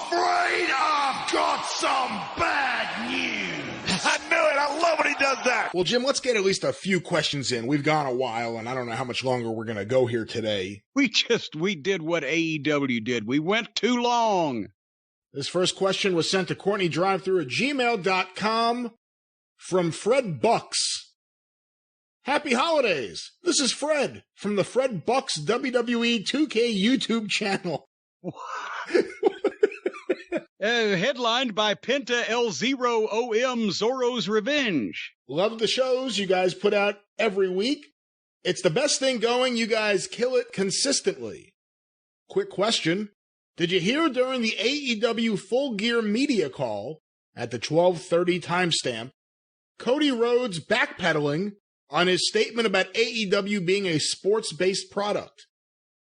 afraid I've got some bad news. I knew it. I love when he does that. Well, Jim, let's get at least a few questions in. We've gone a while, and I don't know how much longer we're going to go here today. We did what AEW did. We went too long. This first question was sent to CourtneyDriveThrough@gmail.com from Fred Bucks. Happy holidays. This is Fred from the Fred Bucks WWE 2K YouTube channel. Headlined by Penta L0OM Zorro's Revenge. Love the shows you guys put out every week. It's the best thing going. You guys kill it consistently. Quick question. Did you hear during the AEW Full Gear media call at the 12:30 timestamp, Cody Rhodes backpedaling on his statement about AEW being a sports-based product,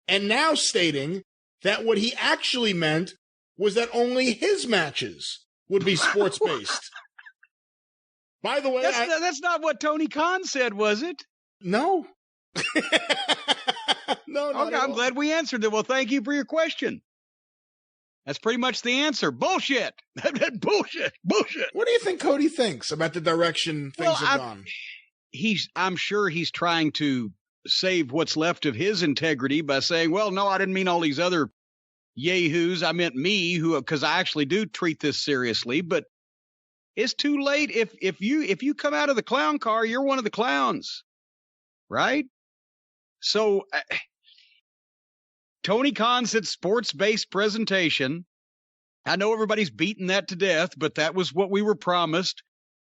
and now stating that what he actually meant was that only his matches would be sports-based? By the way, that's not what Tony Khan said, was it? No. No, not okay, at I'm all. glad we answered it. Well, thank you for your question. That's pretty much the answer. Bullshit. Bullshit. What do you think Cody thinks about the direction things have gone? I'm sure he's trying to save what's left of his integrity by saying, well, no, I didn't mean all these other yahoos. I meant me, because I actually do treat this seriously, but it's too late. If you come out of the clown car, you're one of the clowns, right? So Tony Khan said sports-based presentation. I know everybody's beaten that to death, but that was what we were promised.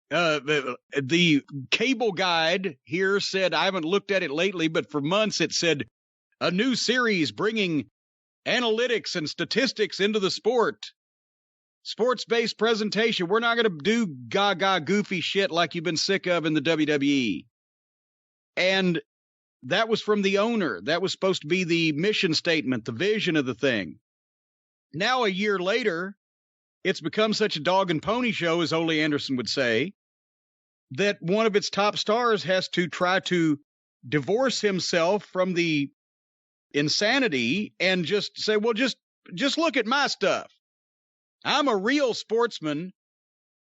The cable guide here said, I haven't looked at it lately, but for months it said a new series bringing analytics and statistics into the sport. Sports-based presentation. We're not going to do gaga goofy shit like you've been sick of in the WWE. And that was from the owner. That was supposed to be the mission statement, the vision of the thing. Now, a year later, it's become such a dog and pony show, as Ole Anderson would say, that one of its top stars has to try to divorce himself from the insanity and just say, well, just look at my stuff. I'm a real sportsman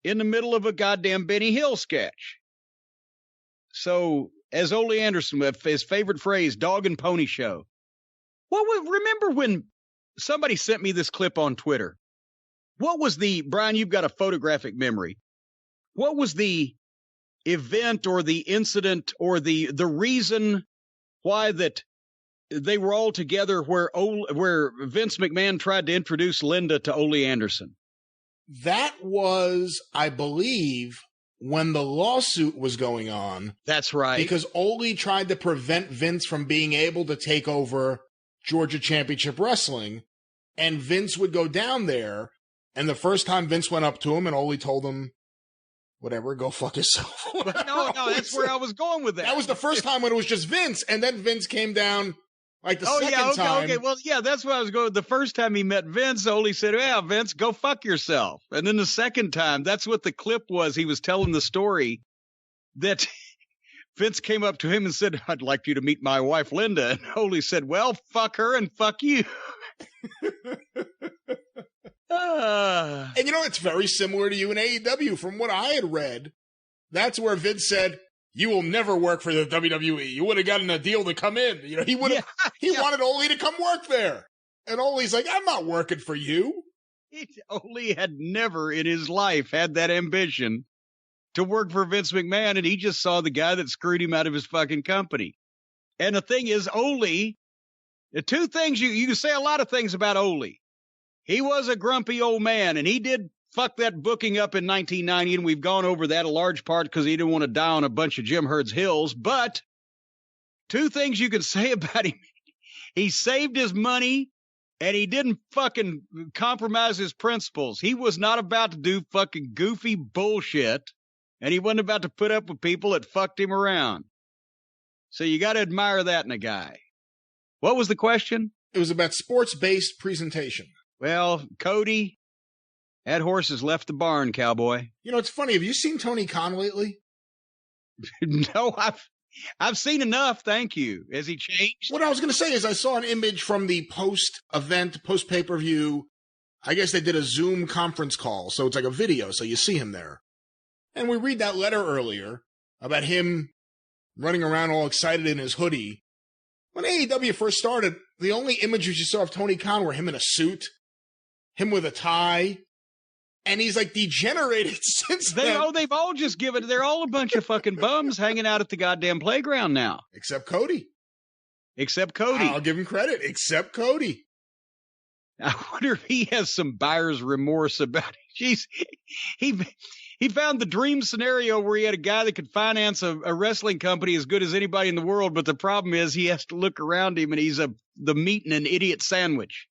in the middle of a goddamn Benny Hill sketch. So, as Ole Anderson, his favorite phrase, dog and pony show. Well, remember when somebody sent me this clip on Twitter? What was Brian, you've got a photographic memory. What was the event or the incident or the reason why that they were all together where Vince McMahon tried to introduce Linda to Ole Anderson? That was, I believe, when the lawsuit was going on. That's right. Because Ole tried to prevent Vince from being able to take over Georgia Championship Wrestling, and Vince would go down there, and the first time Vince went up to him and Ole told him, whatever, go fuck yourself. No, that's where I was going with that. That was the first time when it was just Vince, and then Vince came down like the second time. Okay. Well, yeah, that's where I was going. The first time he met Vince, Ole said, yeah, Vince, go fuck yourself. And then the second time, that's what the clip was. He was telling the story that Vince came up to him and said, I'd like you to meet my wife, Linda. And Ole said, well, fuck her and fuck you. And you know, it's very similar to you in AEW. From what I had read, that's where Vince said, you will never work for the WWE. You would have gotten a deal to come in. You know, he would have, wanted Ole to come work there. And Ole's like, I'm not working for you. Ole had never in his life had that ambition to work for Vince McMahon, and he just saw the guy that screwed him out of his fucking company. And the thing is, Ole, the two things you can say a lot of things about Ole. He was a grumpy old man, and he did fuck that booking up in 1990, and we've gone over that a large part because he didn't want to die on a bunch of Jim Herd's hills. But two things you can say about him. He saved his money, and he didn't fucking compromise his principles. He was not about to do fucking goofy bullshit, and he wasn't about to put up with people that fucked him around. So you got to admire that in a guy. What was the question? It was about sports-based presentation. Well, Cody, that horse has left the barn, cowboy. You know, it's funny. Have you seen Tony Khan lately? No, I've seen enough, thank you. Has he changed? What I was going to say is I saw an image from the post-event, post-pay-per-view I guess they did a Zoom conference call, so it's like a video, so you see him there. And we read that letter earlier about him running around all excited in his hoodie. When AEW first started, the only images you saw of Tony Khan were him in a suit, him with a tie, and he's like degenerated since then. Oh, they've all just given, they're all a bunch of fucking bums hanging out at the goddamn playground now. Except Cody. I'll give him credit, except Cody. I wonder if he has some buyer's remorse about it. Jeez, he found the dream scenario where he had a guy that could finance a wrestling company as good as anybody in the world, but the problem is he has to look around him and he's the meat in an idiot sandwich.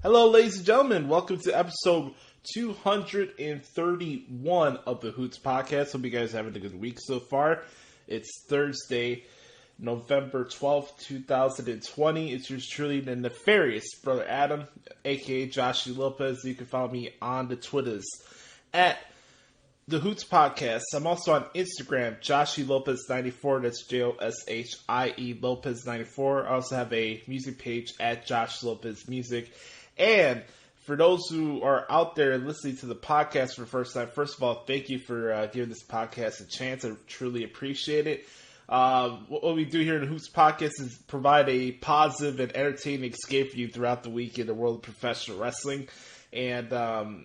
Hello, ladies and gentlemen. Welcome to episode 231 of the Hoots podcast. Hope you guys are having a good week so far. It's Thursday, November 12th, 2020. It's yours truly, the nefarious Brother Adam, a.k.a. Joshie Lopez. You can follow me on the Twitters at the Hoots podcast. I'm also on Instagram, Joshie Lopez 94. That's Joshie Lopez 94. I also have a music page at Josh Lopez Music. And for those who are out there listening to the podcast for the first time, first of all, thank you for giving this podcast a chance. I truly appreciate it. What we do here in the Hoots podcast is provide a positive and entertaining escape for you throughout the week in the world of professional wrestling. And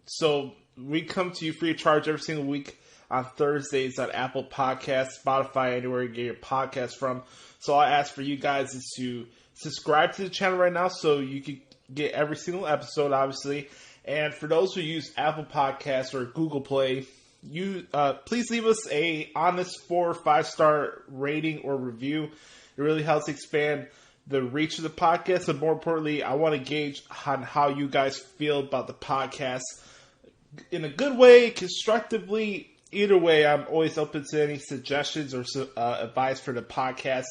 so we come to you free of charge every single week on Thursdays on Apple Podcasts, Spotify, anywhere you get your podcast from. So all I ask for you guys is to subscribe to the channel right now so you can get every single episode, obviously. And for those who use Apple Podcasts or Google Play, you please leave us a honest 4 or 5 star rating or review. It really helps expand the reach of the podcast. And more importantly, I want to gauge on how you guys feel about the podcast. In a good way, constructively, either way, I'm always open to any suggestions or advice for the podcast.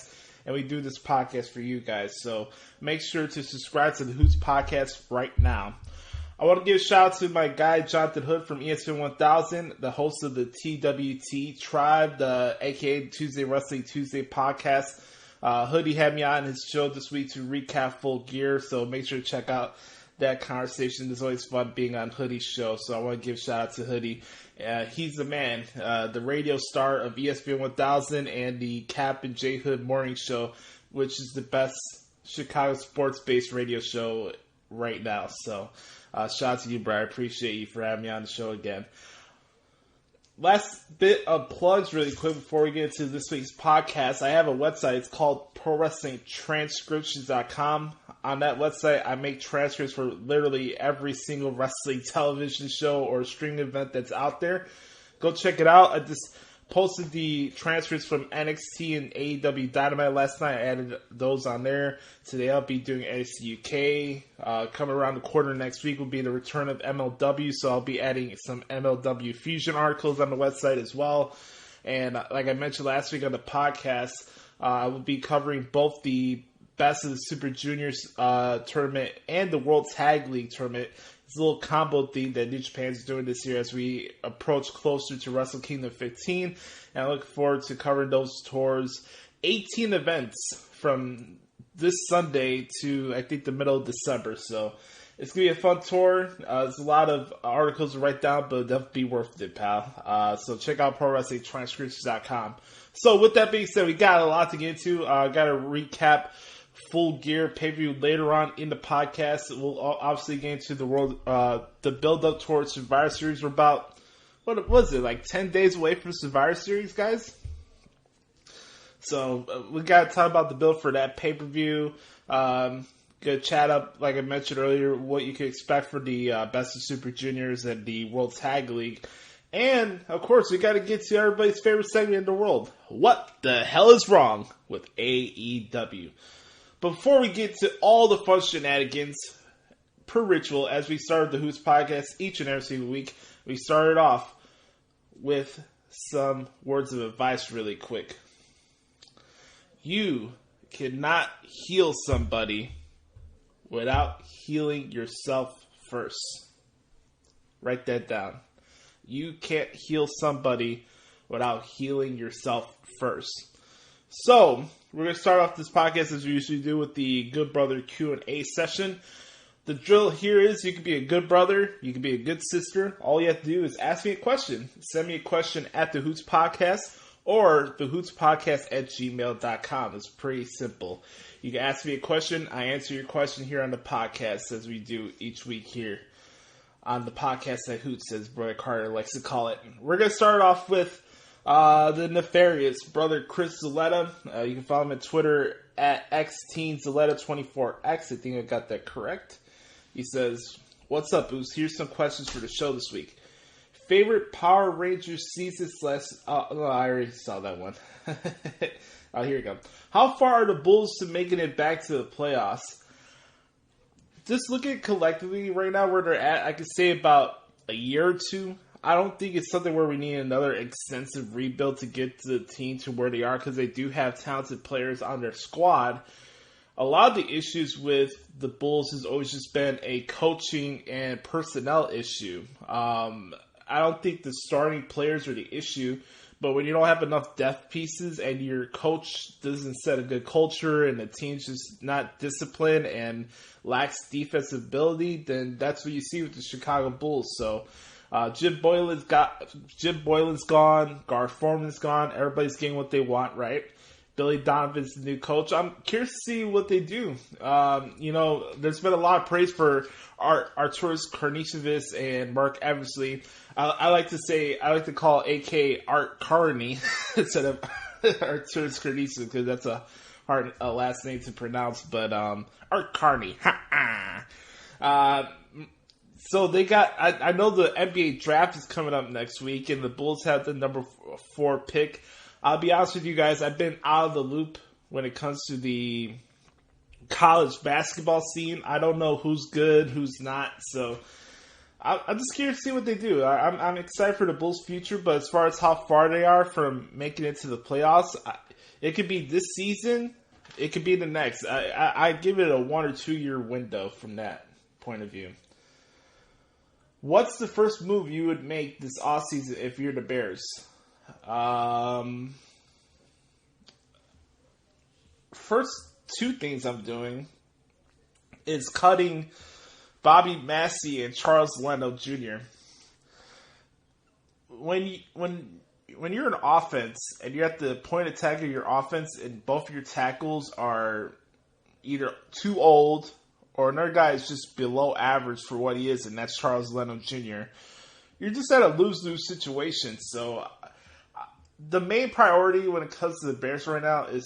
And we do this podcast for you guys. So make sure to subscribe to the Hoots podcast right now. I want to give a shout out to my guy, Jonathan Hood from ESPN 1000, the host of the TWT Tribe, the a.k.a. Tuesday Wrestling Tuesday podcast. Hoodie had me on his show this week to recap Full Gear. So make sure to check out that conversation. It's always fun being on Hoodie's show. So I want to give a shout out to Hoodie. He's the man, the radio star of ESPN 1000 and the Cap and J Hood Morning Show, which is the best Chicago sports-based radio show right now. So shout out to you, bro. I appreciate you for having me on the show again. Last bit of plugs really quick before we get into this week's podcast. I have a website. It's called ProWrestlingTranscriptions.com. On that website, I make transcripts for literally every single wrestling television show or streaming event that's out there. Go check it out. I just posted the transcripts from NXT and AEW Dynamite last night. I added those on there. Today I'll be doing NXT UK. Coming around the corner next week will be the return of MLW, so I'll be adding some MLW Fusion articles on the website as well. And like I mentioned last week on the podcast, I will be covering both the Best of the Super Juniors tournament and the World Tag League tournament. It's a little combo theme that New Japan's doing this year as we approach closer to Wrestle Kingdom 15. And I look forward to covering those tours. 18 events from this Sunday to, I think, the middle of December. So it's going to be a fun tour. There's a lot of articles to write down, but it'll definitely be worth it, pal. So check out ProWrestlingTranscriptions.com. So with that being said, we got a lot to get into. Got to recap Full Gear pay-per-view later on in the podcast. We'll obviously get into the build-up towards Survivor Series. We're about, what was it, like 10 days away from Survivor Series, guys? So we got to talk about the build for that pay-per-view. Good chat up, like I mentioned earlier, what you can expect for the Best of Super Juniors and the World Tag League. And, of course, we got to get to everybody's favorite segment in the world. What the hell is wrong with AEW? But before we get to all the fun shenanigans, per ritual, as we started the Hoots podcast each and every single week, we started off with some words of advice really quick. You cannot heal somebody without healing yourself first. Write that down. You can't heal somebody without healing yourself first. So, we're going to start off this podcast as we usually do with the Good Brother Q&A session. The drill here is you can be a good brother, you can be a good sister. All you have to do is ask me a question. Send me a question at the Hoots Podcast or thehootspodcast@gmail.com. It's pretty simple. You can ask me a question, I answer your question here on the podcast as we do each week here on the podcast at Hoots, as Brother Carter likes to call it. We're going to start off with the nefarious brother Chris Zaletta. You can follow him on Twitter at xteenzaletta24x. I think I got that correct. He says, "What's up, Boost? Here's some questions for the show this week. Favorite Power Rangers season / I already saw that one. Here we go. How far are the Bulls to making it back to the playoffs? just looking collectively right now where they're at, I could say about a year or two. I don't think it's something where we need another extensive rebuild to get the team to where they are, because they do have talented players on their squad. A lot of the issues with the Bulls has always just been a coaching and personnel issue. I don't think the starting players are the issue, but when you don't have enough depth pieces and your coach doesn't set a good culture and the team's just not disciplined and lacks defensive ability, then that's what you see with the Chicago Bulls. So Jim Boylan's gone, Garth Foreman's gone, everybody's getting what they want, right? Billy Donovan's the new coach. I'm curious to see what they do. There's been a lot of praise for Arturas Karnisovas and Mark Eversley. I like to call AK Art Carney instead of Arturas Karnisovas, because that's a hard last name to pronounce. But Art Carney. So they got. I know the NBA draft is coming up next week, and the Bulls have the number 4 pick. I'll be honest with you guys, I've been out of the loop when it comes to the college basketball scene. I don't know who's good, who's not, so I'm just curious to see what they do. I'm excited for the Bulls' future, but as far as how far they are from making it to the playoffs, it could be this season, it could be the next. I give it a 1 or 2 year window from that point of view. What's the first move you would make this offseason if you're the Bears? First 2 things I'm doing is cutting Bobby Massey and Charles Leno Jr. When you're an offense and you're at the point of attack of your offense and both of your tackles are either too old or another guy is just below average for what he is, and that's Charles Leno Jr., you're just at a lose-lose situation. So the main priority when it comes to the Bears right now is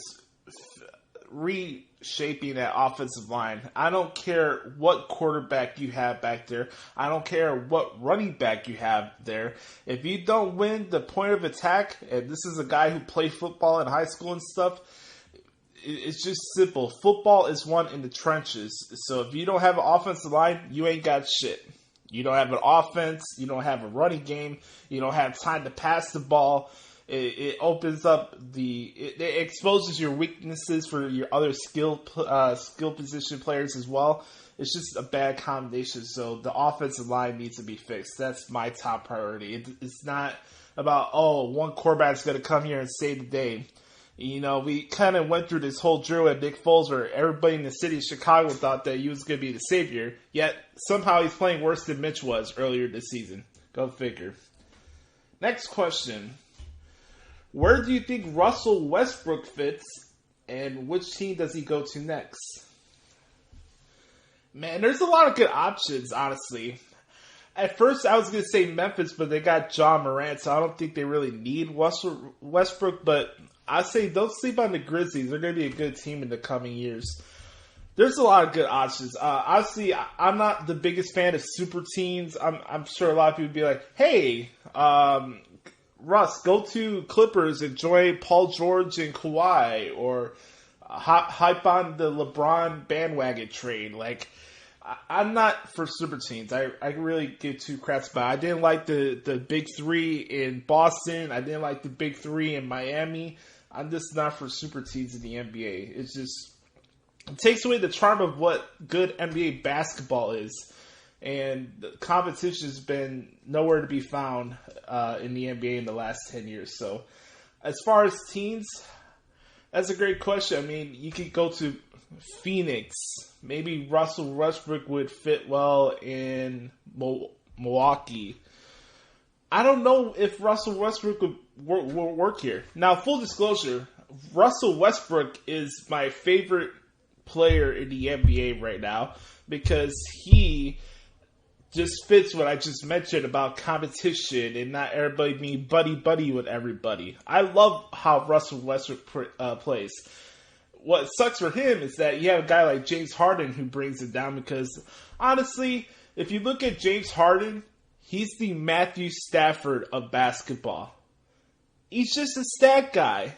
reshaping that offensive line. I don't care what quarterback you have back there. I don't care what running back you have there. If you don't win the point of attack, and this is a guy who played football in high school and stuff, it's just simple. Football is won in the trenches. So if you don't have an offensive line, you ain't got shit. You don't have an offense. You don't have a running game. You don't have time to pass the ball. It opens up it exposes your weaknesses for your other skill position players as well. It's just a bad combination. So the offensive line needs to be fixed. That's my top priority. It's not about, one quarterback's going to come here and save the day. We kind of went through this whole drill at Nick Foles where everybody in the city of Chicago thought that he was going to be the savior, yet somehow he's playing worse than Mitch was earlier this season. Go figure. Next question. Where do you think Russell Westbrook fits, and which team does he go to next? Man, there's a lot of good options, honestly. At first, I was going to say Memphis, but they got John Morant, so I don't think they really need Westbrook, but I say don't sleep on the Grizzlies. They're going to be a good team in the coming years. There's a lot of good options. Honestly, I'm not the biggest fan of super teams. I'm sure a lot of people would be like, hey, Russ, go to Clippers and join Paul George and Kawhi, or hype on the LeBron bandwagon train. Like, I'm not for super teams. I really give 2 craps about it. I didn't like the big 3 in Boston. I didn't like the big 3 in Miami. I'm just not for super teams in the NBA. It takes away the charm of what good NBA basketball is. And the competition has been nowhere to be found in the NBA in the last 10 years. So as far as teams, that's a great question. I mean, you could go to Phoenix. Maybe Russell Westbrook would fit well in Milwaukee. I don't know if Russell Westbrook would work here. Now, full disclosure, Russell Westbrook is my favorite player in the NBA right now because he just fits what I just mentioned about competition and not everybody being buddy-buddy with everybody. I love how Russell Westbrook plays. What sucks for him is that you have a guy like James Harden who brings it down because, honestly, if you look at James Harden, he's the Matthew Stafford of basketball. He's just a stat guy.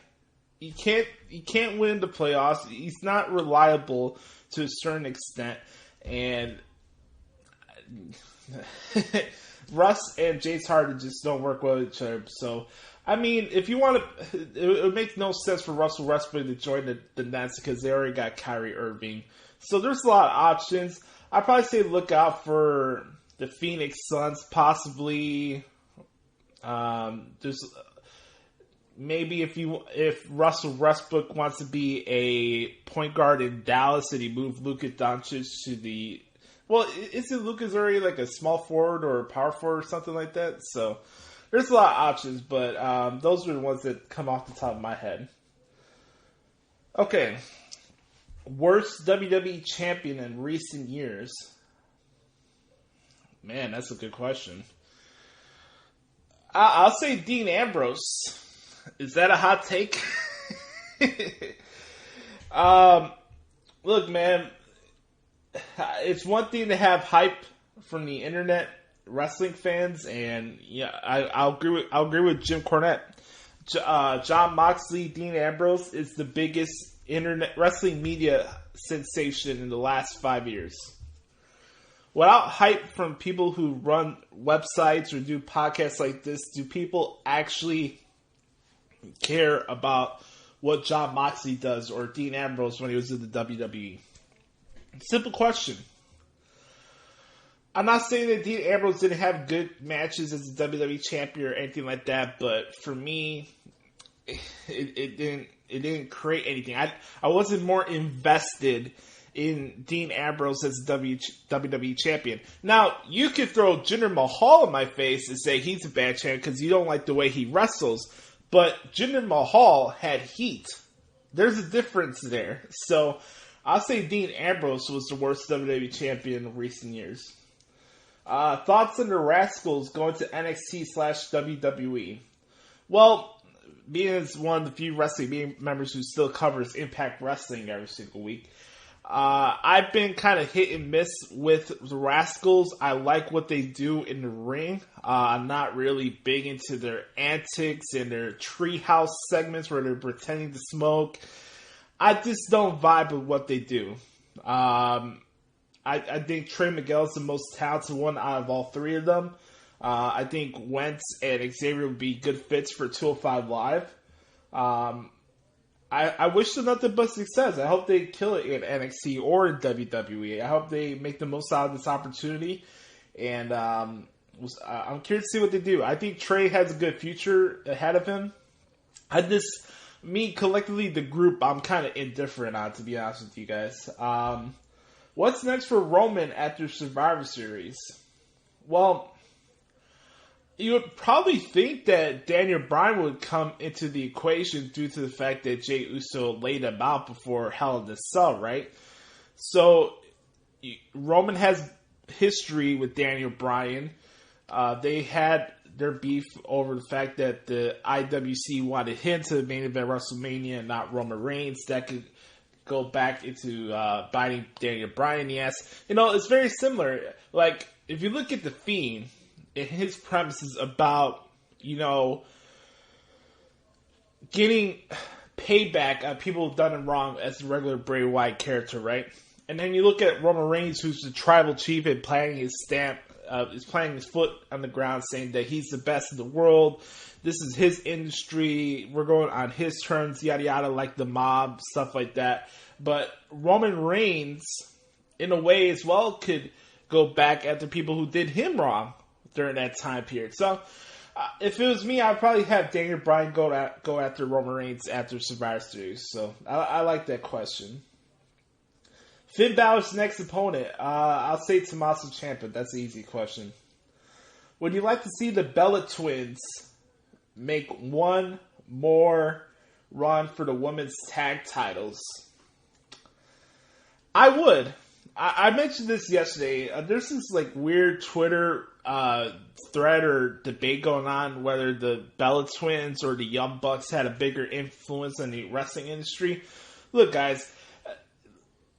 He can't win the playoffs. He's not reliable to a certain extent. And Russ and Jace Harden just don't work well with each other. So, I mean, if you want to, it would make no sense for Russell Westbrook to join the Nets because they already got Kyrie Irving. So there's a lot of options. I'd probably say look out for the Phoenix Suns, possibly. There's maybe if Russell Westbrook wants to be a point guard in Dallas and he moved Luka Doncic to the. Well, isn't Luka's already like a small forward or a power forward or something like that? So there's a lot of options, but those are the ones that come off the top of my head. Okay. Worst WWE champion in recent years. Man, that's a good question. I'll say Dean Ambrose. Is that a hot take? Look, man. It's one thing to have hype from the internet wrestling fans, and yeah, I'll agree with Jim Cornette. John Moxley, Dean Ambrose is the biggest internet wrestling media sensation in the last 5 years. Without hype from people who run websites or do podcasts like this, do people actually care about what John Moxley does or Dean Ambrose when he was in the WWE? Simple question. I'm not saying that Dean Ambrose didn't have good matches as a WWE champion or anything like that, but for me, it didn't create anything. I wasn't more invested in Dean Ambrose as a WWE champion. Now, you could throw Jinder Mahal in my face and say he's a bad champion because you don't like the way he wrestles, but Jinder Mahal had heat. There's a difference there. So, I'll say Dean Ambrose was the worst WWE champion in recent years. Thoughts on the Rascals going to NXT/WWE? Well, being as one of the few wrestling members who still covers Impact Wrestling every single week, I've been kind of hit and miss with the Rascals. I like what they do in the ring. I'm not really big into their antics and their treehouse segments where they're pretending to smoke. I just don't vibe with what they do. I think Trey Miguel is the most talented one out of all three of them. I think Wentz and Xavier would be good fits for 205 Live. I wish them nothing but success. I hope they kill it in NXT or in WWE. I hope they make the most out of this opportunity. And I'm curious to see what they do. I think Trey has a good future ahead of him. Collectively, the group, I'm kind of indifferent on, to be honest with you guys. What's next for Roman after Survivor Series? Well, you would probably think that Daniel Bryan would come into the equation due to the fact that Jey Uso laid him out before Hell in a Cell, right? So, Roman has history with Daniel Bryan. They had their beef over the fact that the IWC wanted him to the main event WrestleMania and not Roman Reigns. That could go back into biting Daniel Bryan in the ass. You know, it's very similar. Like, if you look at The Fiend, and his premises about, you know, getting payback on people who've done him wrong as a regular Bray Wyatt character, right? And then you look at Roman Reigns, who's the tribal chief and planting his stamp, is planting his foot on the ground, saying that he's the best in the world. This is his industry. We're going on his terms, yada yada, like the mob, stuff like that. But Roman Reigns, in a way as well, could go back after people who did him wrong during that time period. So, if it was me, I'd probably have Daniel Bryan go after Roman Reigns after Survivor Series. So, I like that question. Finn Balor's next opponent, I'll say Tommaso Ciampa. That's an easy question. Would you like to see the Bella Twins make one more run for the women's tag titles? I would. I mentioned this yesterday. There's this like weird Twitter thread or debate going on whether the Bella Twins or the Young Bucks had a bigger influence on the wrestling industry. Look, guys,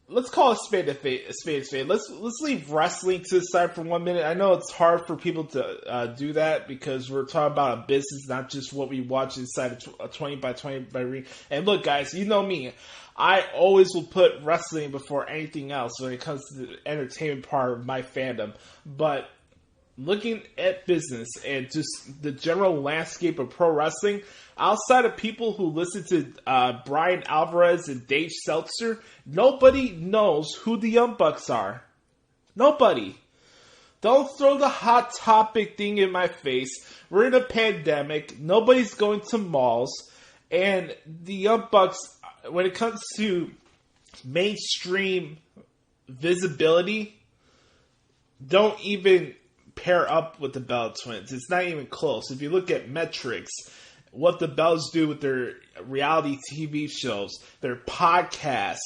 let's call a spade a spade. Let's leave wrestling to the side for 1 minute. I know it's hard for people to do that because we're talking about a business, not just what we watch inside a 20 by 20 by ring. And look, guys, you know me. I always will put wrestling before anything else when it comes to the entertainment part of my fandom. But looking at business and just the general landscape of pro wrestling, outside of people who listen to Brian Alvarez and Dave Seltzer, nobody knows who the Young Bucks are. Nobody. Don't throw the hot topic thing in my face. We're in a pandemic. Nobody's going to malls. And the Young Bucks, when it comes to mainstream visibility, don't even pair up with the Bella Twins. It's not even close. If you look at metrics, what the Bellas do with their reality TV shows, their podcasts,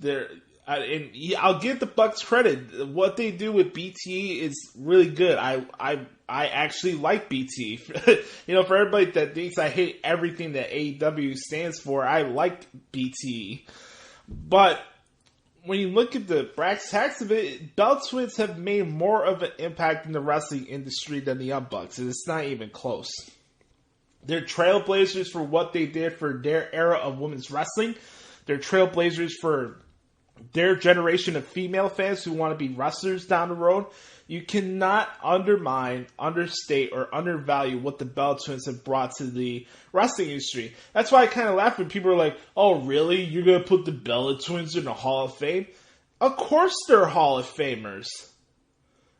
and I'll give the Bucks credit. What they do with BT is really good. I actually like BT. For everybody that thinks I hate everything that AEW stands for, I like BT. But when you look at the brass tacks of it, Bella Twins have made more of an impact in the wrestling industry than the Young Bucks, and it's not even close. They're trailblazers for what they did for their era of women's wrestling. They're trailblazers for their generation of female fans who want to be wrestlers down the road. You cannot understate, or undervalue what the Bella Twins have brought to the wrestling industry. That's why I kind of laugh when people are like, oh, really? You're going to put the Bella Twins in the Hall of Fame? Of course they're Hall of Famers.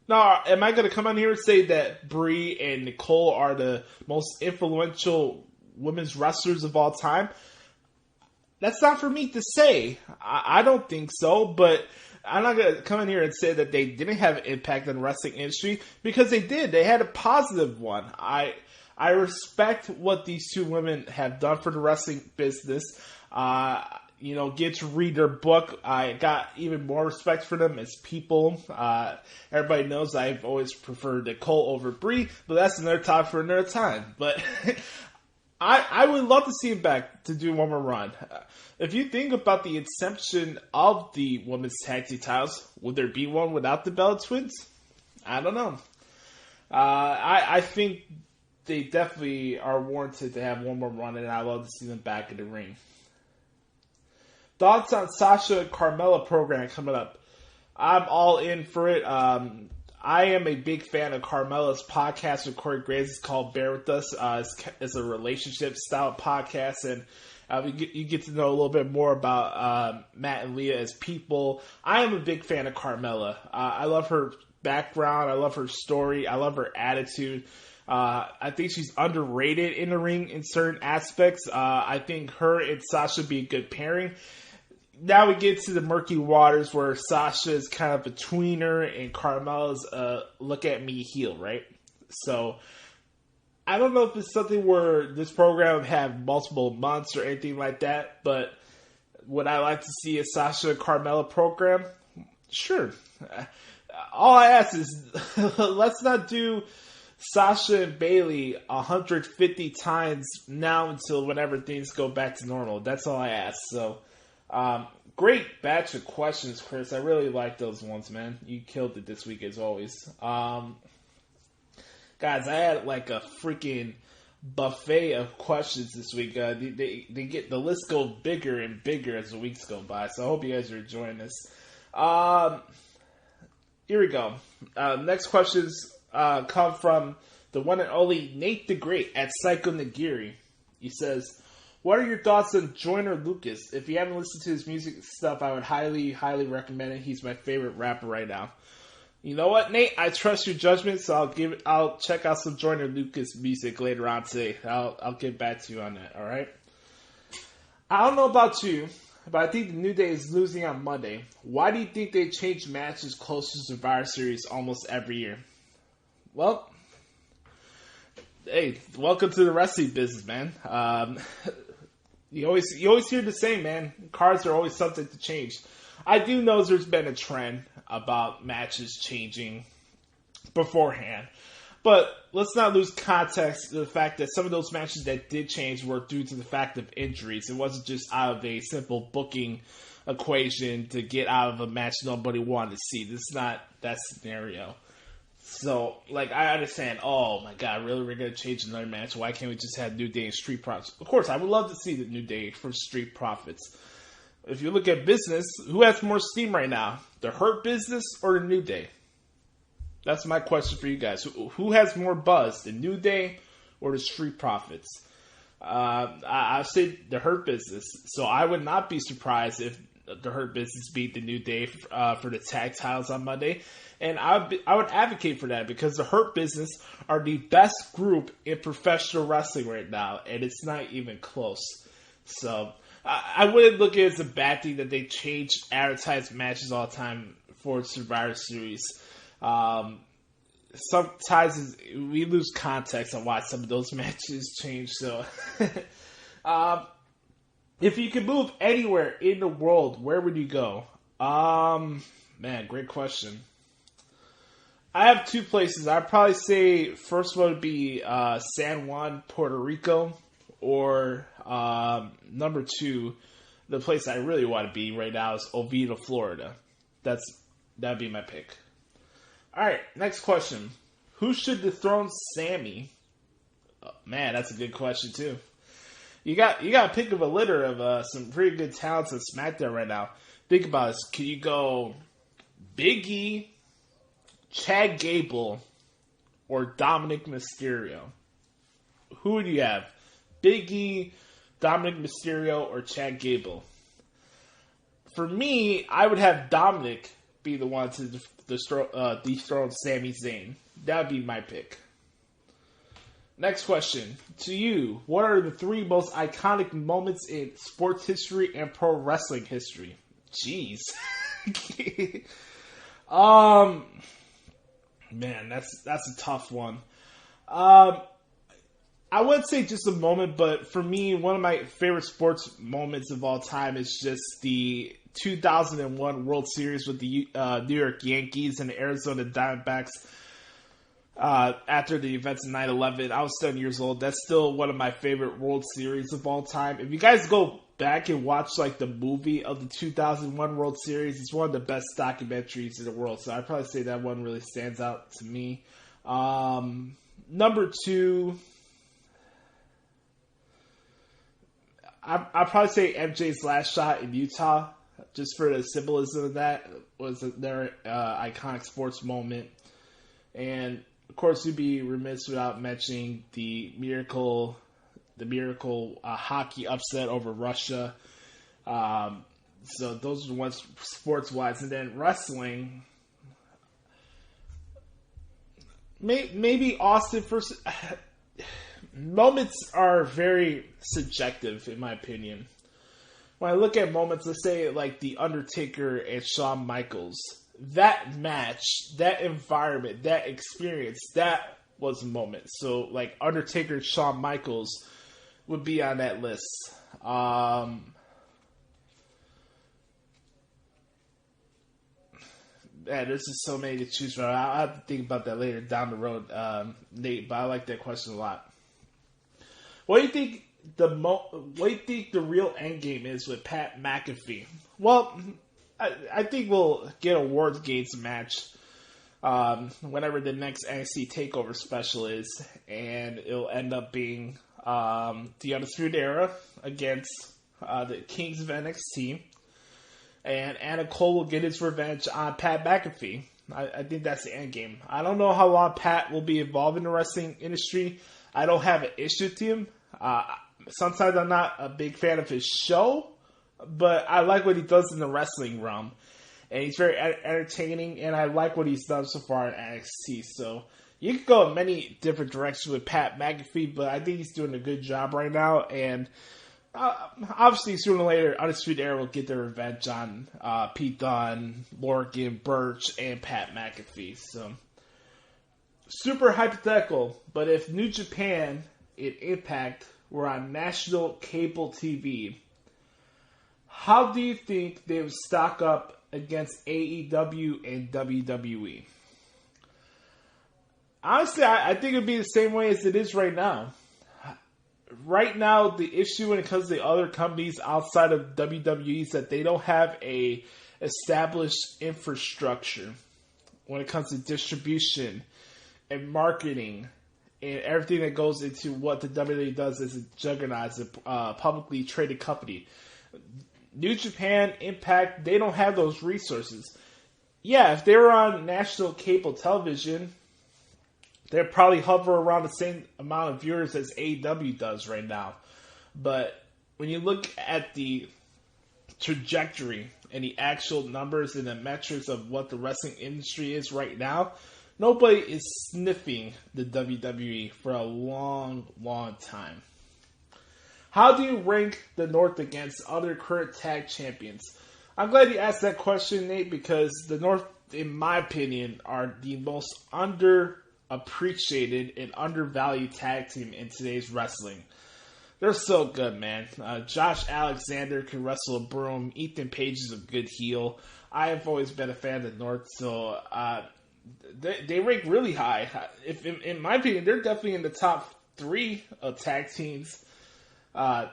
Now, am I going to come on here and say that Brie and Nicole are the most influential women's wrestlers of all time? That's not for me to say. I don't think so, but I'm not going to come in here and say that they didn't have an impact on the wrestling industry, because they did. They had a positive one. I respect what these two women have done for the wrestling business. Get to read their book. I got even more respect for them as people. Everybody knows I've always preferred Nicole over Brie, but that's another topic for another time. But I would love to see him back to do one more run. If you think about the inception of the women's tag team titles, would there be one without the Bella Twins? I don't know. I think they definitely are warranted to have one more run, and I'd love to see them back in the ring. Thoughts on Sasha and Carmella program coming up? I'm all in for it. I am a big fan of Carmella's podcast with Corey Graves. It's called Bear With Us. It's a relationship-style podcast, and you get to know a little bit more about Matt and Leah as people. I am a big fan of Carmella. I love her background. I love her story. I love her attitude. I think she's underrated in the ring in certain aspects. I think her and Sasha be a good pairing. Now we get to the murky waters where Sasha is kind of a tweener and Carmella's look at me heel, right? So I don't know if it's something where this program would have multiple months or anything like that, but would I like to see a Sasha and Carmella program? Sure. All I ask is let's not do Sasha and Bayley 150 times now until whenever things go back to normal. That's all I ask. So, great batch of questions, Chris. I really like those ones, man. You killed it this week as always. Guys, I had like a freaking buffet of questions this week. They get the list go bigger and bigger as the weeks go by. So I hope you guys are enjoying this. Here we go. Next questions come from the one and only Nate the Great at Psycho Nagiri. He says, what are your thoughts on Joyner Lucas? If you haven't listened to his music stuff, I would highly, highly recommend it. He's my favorite rapper right now. You know what, Nate? I trust your judgment, so I'll check out some Joyner Lucas music later on today. I'll get back to you on that, alright? I don't know about you, but I think the New Day is losing on Monday. Why do you think they change matches close to Survivor Series almost every year? Well, hey, welcome to the wrestling business, man. You always hear the same, man. Cards are always something to change. I do know there's been a trend about matches changing beforehand. But let's not lose context to the fact that some of those matches that did change were due to the fact of injuries. It wasn't just out of a simple booking equation to get out of a match nobody wanted to see. This is not that scenario. So, like, I understand, oh my god, really, we're going to change another match? Why can't we just have New Day and Street Profits? Of course, I would love to see the New Day from Street Profits. If you look at business, who has more steam right now? The Hurt Business or the New Day? That's my question for you guys. Who has more buzz, the New Day or the Street Profits? I say the Hurt Business. So I would not be surprised if the Hurt Business beat the New Day for the tag titles on Monday. And I would advocate for that because the Hurt Business are the best group in professional wrestling right now, and it's not even close. So I wouldn't look at it as a bad thing that they change advertised matches all the time for Survivor Series. Sometimes we lose context on why some of those matches change. So, if you could move anywhere in the world, where would you go? Man, great question. I have two places. I'd probably say first one would be San Juan, Puerto Rico, or number two, the place I really want to be right now is Oviedo, Florida. That'd be my pick. All right, next question. Who should dethrone Sammy? Oh, man, that's a good question too. You got to pick of a litter of some pretty good talents on SmackDown right now. Think about this. Can you go Big E, Chad Gable, or Dominic Mysterio? Who would you have? Big E, Dominic Mysterio, or Chad Gable? For me, I would have Dominic be the one to dethrone Sami Zayn. That would be my pick. Next question. To you, what are the three most iconic moments in sports history and pro wrestling history? Jeez. Man, that's a tough one. I wouldn't say just a moment, but for me, one of my favorite sports moments of all time is just the 2001 World Series with the New York Yankees and the Arizona Diamondbacks after the events of 9/11. I was 7 years old. That's still one of my favorite World Series of all time. If you guys go back and watch like the movie of the 2001 World Series, it's one of the best documentaries in the world. So I'd probably say that one really stands out to me. Number two, I'd probably say MJ's last shot in Utah, just for the symbolism of that, was their iconic sports moment. And of course, you'd be remiss without mentioning the miracle hockey upset over Russia. So those are the ones sports-wise. And then wrestling, maybe Austin first. Moments are very subjective, in my opinion. When I look at moments, let's say like The Undertaker and Shawn Michaels, that match, that environment, that experience, that was a moment. So like Undertaker and Shawn Michaels would be on that list. Man, there's just so many to choose from. I'll have to think about that later down the road, Nate. But I like that question a lot. What do you think the real end game is with Pat McAfee? Well, I think we'll get a World Games match whenever the next NXT TakeOver special is, and it'll end up being the Undisputed Era against the Kings of NXT, and Anna Cole will get his revenge on Pat McAfee. I think that's the end game. I don't know how long Pat will be involved in the wrestling industry. I don't have an issue with him. Sometimes I'm not a big fan of his show, but I like what he does in the wrestling realm. And he's very entertaining, and I like what he's done so far in NXT. So you could go in many different directions with Pat McAfee, but I think he's doing a good job right now. And obviously, sooner or later, Undisputed Era will get their revenge on Pete Dunne, Morgan, Birch, and Pat McAfee. So super hypothetical, but if New Japan and Impact were on national cable TV, how do you think they would stock up against AEW and WWE? Honestly, I think it would be the same way as it is right now. right now, the issue when it comes to other companies outside of WWE is that they don't have a established infrastructure when it comes to distribution and marketing and everything that goes into what the WWE does as a juggernaut, as a publicly traded company. New Japan, Impact, they don't have those resources. Yeah, if they were on national cable television, they'd probably hover around the same amount of viewers as AEW does right now. But when you look at the trajectory and the actual numbers and the metrics of what the wrestling industry is right now, nobody is sniffing the WWE for a long, long time. How do you rank the North against other current tag champions? I'm glad you asked that question, Nate, because the North, in my opinion, are the most underappreciated and undervalued tag team in today's wrestling. They're so good, man. Josh Alexander can wrestle a broom. Ethan Page is a good heel. I have always been a fan of the North, so they rank really high. In my opinion, they're definitely in the top 3 of tag teams,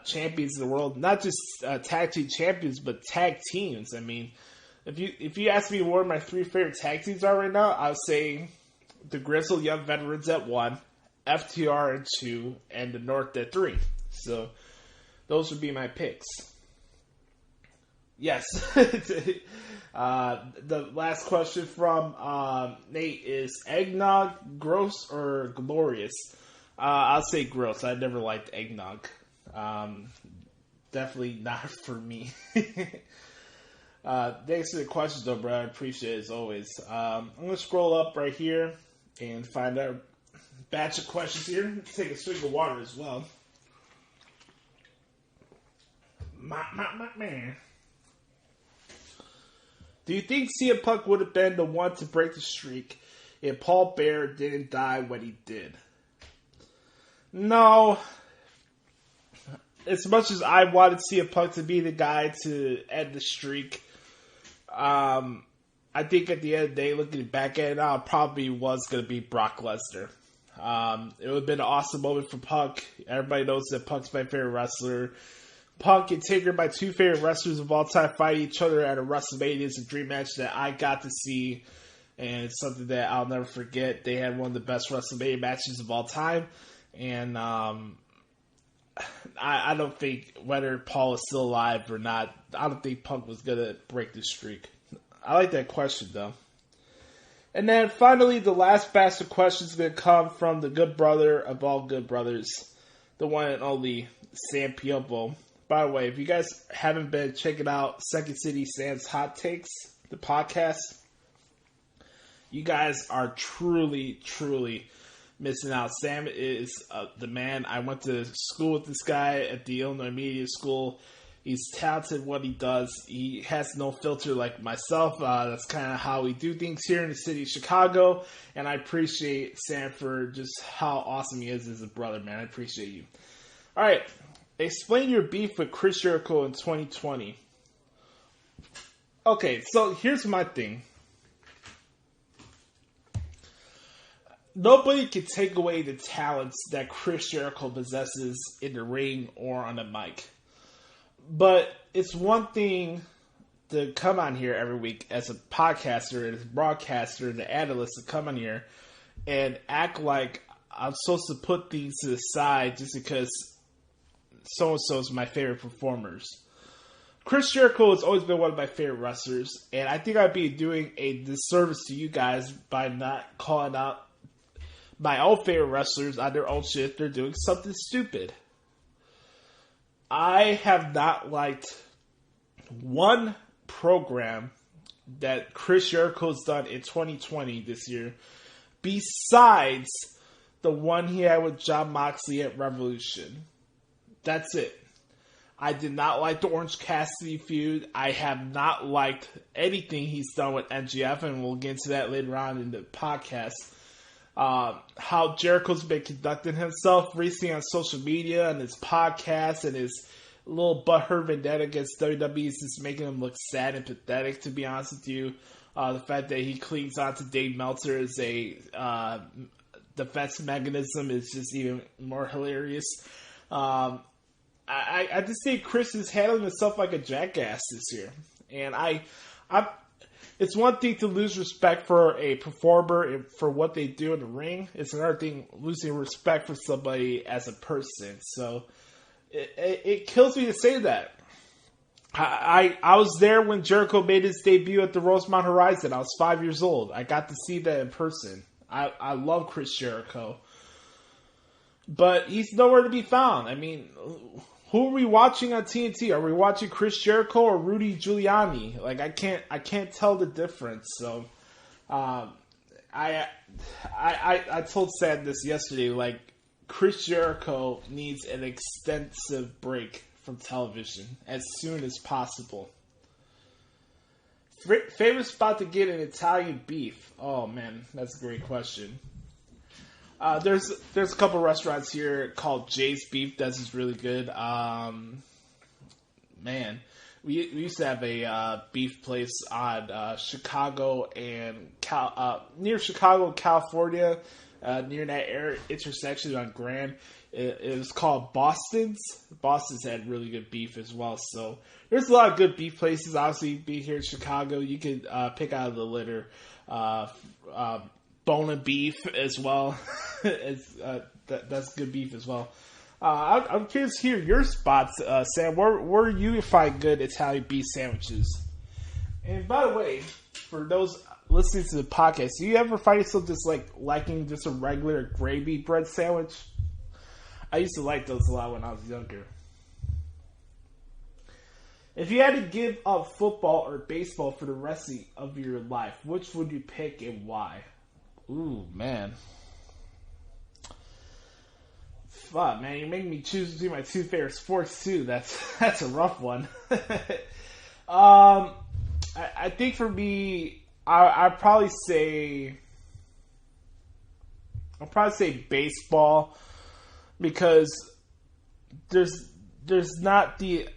champions in the world. Not just tag team champions, but tag teams. I mean, if you ask me what my 3 favorite tag teams are right now, I would say the Grizzled Young Veterans at 1, FTR at 2, and the North at 3. So those would be my picks. Yes. The last question from Nate is eggnog gross or glorious? I'll say gross. I never liked eggnog. Definitely not for me. Thanks for the questions, though, bro. I appreciate it as always. I'm going to scroll up right here and find out a batch of questions here. Let's take a swig of water as well. My man. Do you think CM Punk would have been the one to break the streak if Paul Bearer didn't die when he did? No. As much as I wanted CM Punk to be the guy to end the streak, I think at the end of the day, looking back at it now, it probably was going to be Brock Lesnar. It would have been an awesome moment for Punk. Everybody knows that Punk's my favorite wrestler. Punk and Taker, my 2 favorite wrestlers of all time, fighting each other at a WrestleMania. Is a dream match that I got to see, and it's something that I'll never forget. They had one of the best WrestleMania matches of all time, and I don't think, whether Paul is still alive or not, I don't think Punk was going to break the streak. I like that question, though. And then finally, the last batch of questions is going to come from the good brother of all good brothers, the one and only Sam Piombo. By the way, if you guys haven't been checking out Second City Sam's Hot Takes, the podcast, you guys are truly, truly missing out. Sam is the man. I went to school with this guy at the Illinois Media School. He's talented at what he does. He has no filter like myself. That's kind of how we do things here in the city of Chicago. And I appreciate Sam for just how awesome he is as a brother, man. I appreciate you. All right. Explain your beef with Chris Jericho in 2020. Okay, so here's my thing. Nobody can take away the talents that Chris Jericho possesses in the ring or on the mic. But it's one thing to come on here every week as a podcaster, as a broadcaster, and an analyst to come on here and act like I'm supposed to put things to the side just because so-and-so is my favorite performers. Chris Jericho has always been one of my favorite wrestlers, and I think I'd be doing a disservice to you guys by not calling out my own favorite wrestlers on their own shit if they're doing something stupid. I have not liked one program that Chris Jericho's done in 2020 this year besides the one he had with Jon Moxley at Revolution. That's it. I did not like the Orange Cassidy feud. I have not liked anything he's done with MJF, and we'll get into that later on in the podcast. How Jericho's been conducting himself recently on social media and his podcast and his little butthurt vendetta against WWE is just making him look sad and pathetic, to be honest with you. The fact that he clings on to Dave Meltzer as a defense mechanism is just even more hilarious. I just think Chris is handling himself like a jackass this year, and it's one thing to lose respect for a performer and for what they do in the ring. It's another thing losing respect for somebody as a person. So it kills me to say that. I was there when Jericho made his debut at the Rosemont Horizon. I was 5 years old. I got to see that in person. I love Chris Jericho. But he's nowhere to be found. I mean, who are we watching on TNT? Are we watching Chris Jericho or Rudy Giuliani? Like, I can't tell the difference. So, I told Sam this yesterday. Like, Chris Jericho needs an extensive break from television as soon as possible. Favorite spot to get an Italian beef? Oh man, that's a great question. There's a couple restaurants here called Jay's Beef that's just really good. Man, we used to have a beef place on Chicago and near Chicago, California, near that intersection on Grand. It was called Boston's. Boston's had really good beef as well. So there's a lot of good beef places. Obviously, being here in Chicago, you could pick out of the litter. Bone and beef as well. That's good beef as well. I'm curious to hear your spots, Sam. Where do you find good Italian beef sandwiches? And by the way, for those listening to the podcast, do you ever find yourself just liking just a regular gravy bread sandwich? I used to like those a lot when I was younger. If you had to give up football or baseball for the rest of your life, which would you pick and why? Ooh, man. Fuck, man, you're making me choose between my two favorite sports, too. That's a rough one. I think for me, I'd probably say baseball, because there's not the...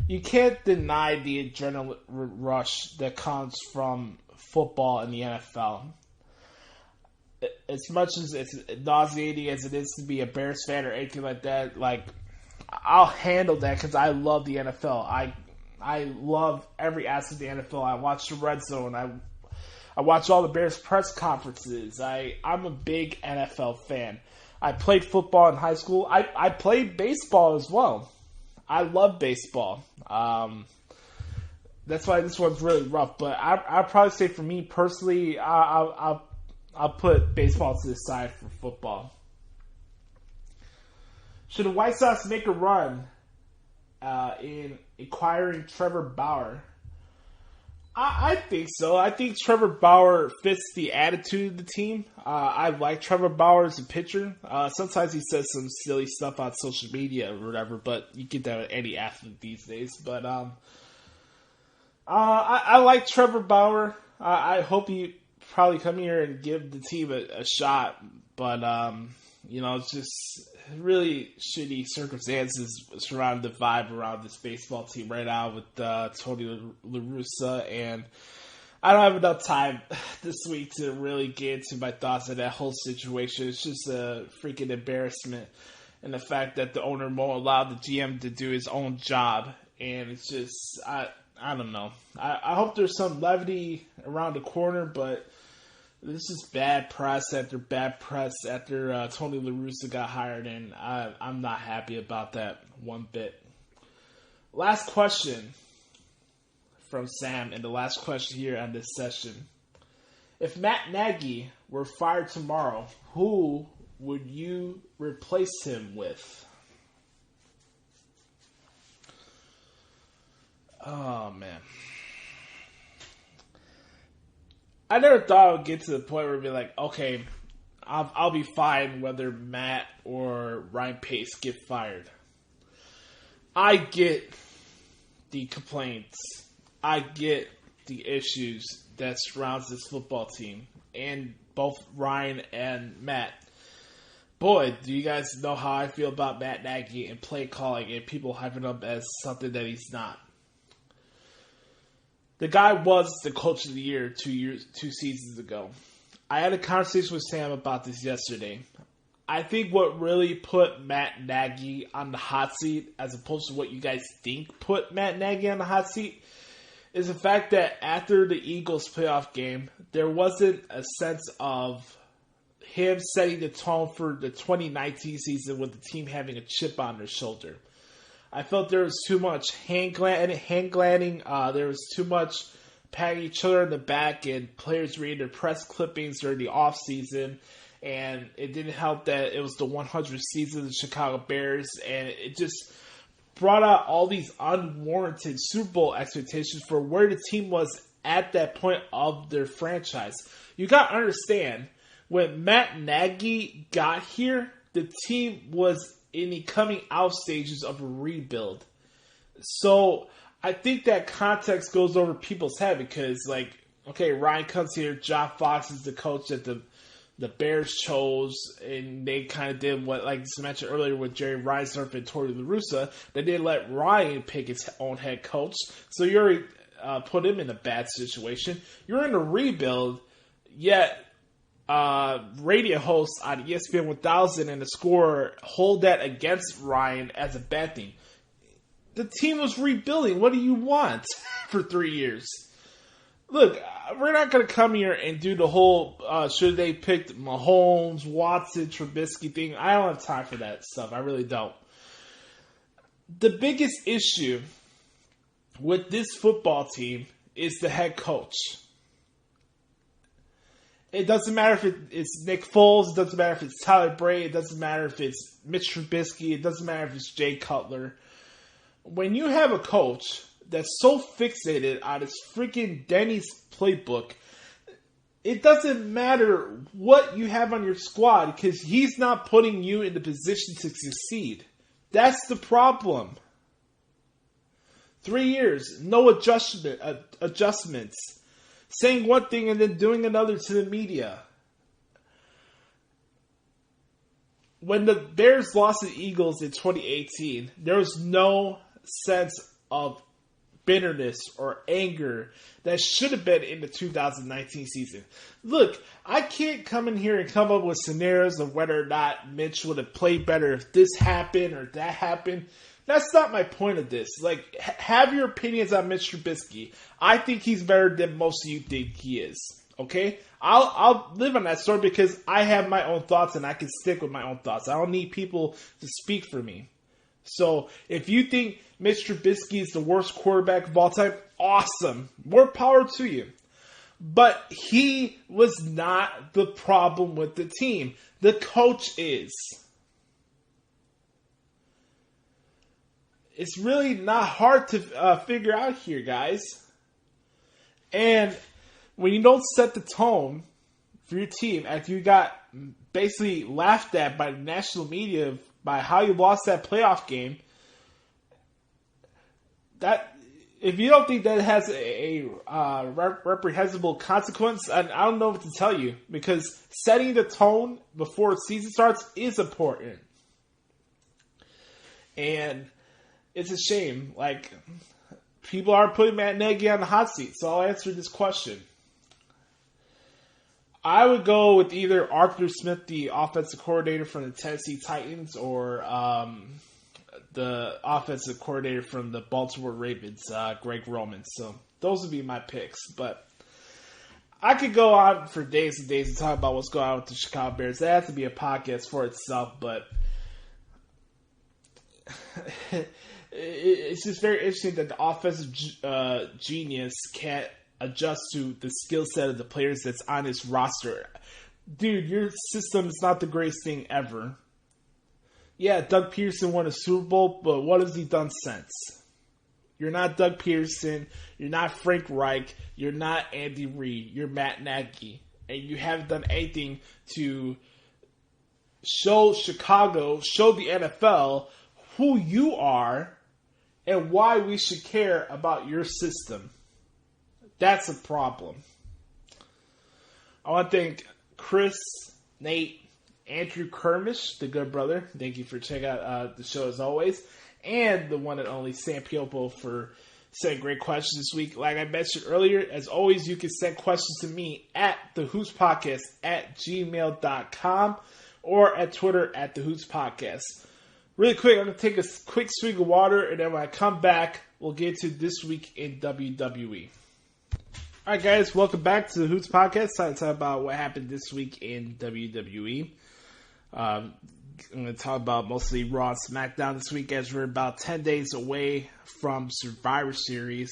You can't deny the adrenaline rush that comes from football in the NFL. As much as it's nauseating as it is to be a Bears fan or anything like that, like, I'll handle that because I love the NFL. I love every aspect of the NFL. I watch the Red Zone. I watch all the Bears press conferences. I'm a big NFL fan. I played football in high school. I played baseball as well. I love baseball. That's why this one's really rough. But I'd probably say for me personally, I'll put baseball to the side for football. Should the White Sox make a run in acquiring Trevor Bauer? I think so. I think Trevor Bauer fits the attitude of the team. I like Trevor Bauer as a pitcher. Sometimes he says some silly stuff on social media or whatever, but you get that with any athlete these days. But I like Trevor Bauer. I hope he probably come here and give the team a shot. But, it's just really shitty circumstances surrounding the vibe around this baseball team right now with Tony La Russa, and I don't have enough time this week to really get into my thoughts on that whole situation. It's just a freaking embarrassment, and the fact that the owner won't allow the GM to do his own job, and it's just, I don't know. I hope there's some levity around the corner, but this is bad press after Tony La Russa got hired, and I'm not happy about that one bit. Last question from Sam, and the last question here on this session. If Matt Nagy were fired tomorrow, who would you replace him with? Oh, man. I never thought I would get to the point where it'd be like, okay, I'll be fine whether Matt or Ryan Pace get fired. I get the complaints. I get the issues that surrounds this football team. And both Ryan and Matt. Boy, do you guys know how I feel about Matt Nagy and play calling and people hyping up as something that he's not. The guy was the coach of the year 2 seasons ago. I had a conversation with Sam about this yesterday. I think what really put Matt Nagy on the hot seat, as opposed to what you guys think put Matt Nagy on the hot seat, is the fact that after the Eagles playoff game, there wasn't a sense of him setting the tone for the 2019 season with the team having a chip on their shoulder. I felt there was too much hand gliding. There was too much patting each other in the back and players reading their press clippings during the offseason. And it didn't help that it was the 100th season of the Chicago Bears. And it just brought out all these unwarranted Super Bowl expectations for where the team was at that point of their franchise. You got to understand, when Matt Nagy got here, the team was in the coming out stages of a rebuild. So I think that context goes over people's head because, like, okay, Ryan comes here, John Fox is the coach that the Bears chose, and they kind of did what, like I mentioned earlier with Jerry Reinsdorf and Tony La Russa, they didn't let Ryan pick his own head coach. So you already put him in a bad situation. You're in a rebuild, yet radio hosts on ESPN 1000 and the Score hold that against Ryan as a bad thing. The team was rebuilding. What do you want for 3 years? Look, we're not going to come here and do the whole should they pick Mahomes, Watson, Trubisky thing. I don't have time for that stuff. I really don't. The biggest issue with this football team is the head coach. It doesn't matter if it's Nick Foles. It doesn't matter if it's Tyler Bray. It doesn't matter if it's Mitch Trubisky. It doesn't matter if it's Jay Cutler. When you have a coach that's so fixated on his freaking Denny's playbook, it doesn't matter what you have on your squad because he's not putting you in the position to succeed. That's the problem. 3 years, no adjustments. Saying one thing and then doing another to the media. When the Bears lost to the Eagles in 2018, there was no sense of bitterness or anger that should have been in the 2019 season. Look, I can't come in here and come up with scenarios of whether or not Mitch would have played better if this happened or that happened. That's not my point of this. Like, have your opinions on Mitch Trubisky. I think he's better than most of you think he is. Okay? I'll live on that story because I have my own thoughts and I can stick with my own thoughts. I don't need people to speak for me. So, if you think Mitch Trubisky is the worst quarterback of all time, awesome. More power to you. But he was not the problem with the team. The coach is. It's really not hard to figure out here, guys. And when you don't set the tone for your team after you got basically laughed at by the national media by how you lost that playoff game, that if you don't think that has a reprehensible consequence, I don't know what to tell you, because setting the tone before the season starts is important. And it's a shame. Like, people are putting Matt Nagy on the hot seat, so I'll answer this question. I would go with either Arthur Smith, the offensive coordinator from the Tennessee Titans, or the offensive coordinator from the Baltimore Ravens, Greg Roman. So those would be my picks. But I could go on for days and days and talk about what's going on with the Chicago Bears. That has to be a podcast for itself, but it's just very interesting that the offensive genius can't adjust to the skill set of the players that's on his roster. Dude, your system is not the greatest thing ever. Yeah, Doug Peterson won a Super Bowl, but what has he done since? You're not Doug Peterson. You're not Frank Reich. You're not Andy Reid. You're Matt Nagy. And you haven't done anything to show Chicago, show the NFL who you are and why we should care about your system. That's a problem. I want to thank Chris, Nate, Andrew Kermish, the good brother. Thank you for checking out the show as always. And the one and only Sam Piopo for sending great questions this week. Like I mentioned earlier, as always, you can send questions to me at the Hoots Podcast at gmail.com. or at Twitter at the Hoots Podcast. Really quick, I'm going to take a quick swig of water, and then when I come back, we'll get to This Week in WWE. All right, guys, welcome back to the Hoots Podcast. Time to talk about what happened this week in WWE. I'm going to talk about mostly Raw and SmackDown this week, as we're about 10 days away from Survivor Series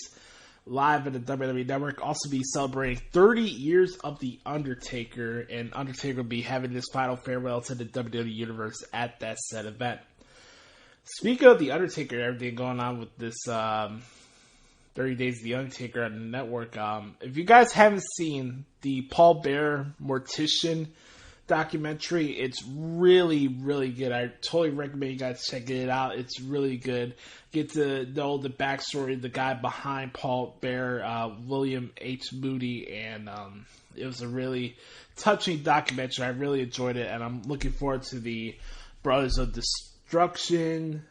live at the WWE Network. Also be celebrating 30 years of The Undertaker, and Undertaker will be having his final farewell to the WWE Universe at that said event. Speaking of The Undertaker, everything going on with this 30 Days of The Undertaker on the network, if you guys haven't seen the Paul Bearer Mortician documentary, it's really, really good. I totally recommend you guys checking it out. It's really good. Get to know the backstory of the guy behind Paul Bearer, William H. Moody, and it was a really touching documentary. I really enjoyed it, and I'm looking forward to the Brothers of Destruction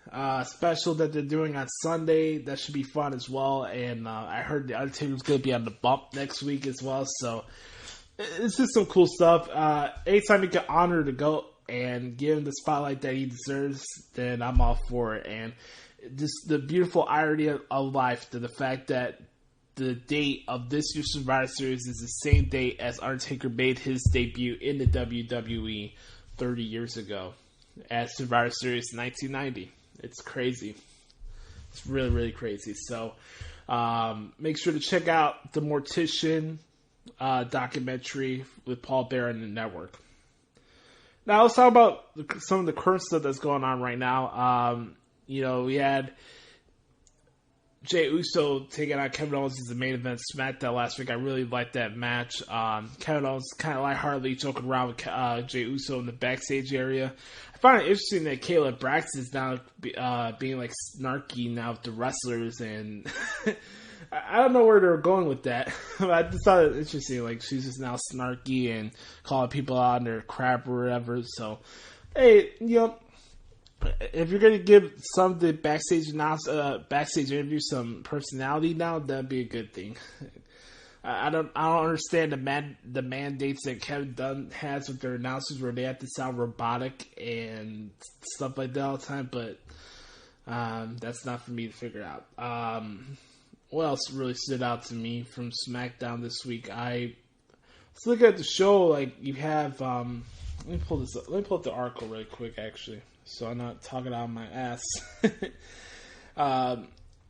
special that they're doing on Sunday. That should be fun as well. And I heard the Undertaker's going to be on the bump next week as well, so it's just some cool stuff. Anytime you get honored to go and give him the spotlight that he deserves, then I'm all for it. And just the beautiful irony of life, to the fact that the date of this year's Survivor Series is the same date as Undertaker made his debut in the WWE 30 years ago at Survivor Series 1990. It's crazy. It's really, really crazy. So make sure to check out the Mortician documentary with Paul Bearer on the network. Now let's talk about some of the current stuff that's going on right now. We had Jey Uso taking on Kevin Owens as the main event SmackDown last week. I really liked that match. Kevin Owens kind of lightheartedly joking around with Jey Uso in the backstage area. I find it interesting that Kayla Braxton is now being like snarky now with the wrestlers, and I don't know where they're going with that. But I just thought it interesting. Like, she's just now snarky and calling people out on their crap or whatever. So, hey, if you're gonna give some of the backstage interviews some personality now, that'd be a good thing. I don't understand the mandates that Kevin Dunn has with their announcers, where they have to sound robotic and stuff like that all the time. But that's not for me to figure out. What else really stood out to me from SmackDown this week? Let's look at the show. Like, you have let me pull this up. Let me pull up the article really quick, actually, so I'm not talking out of my ass.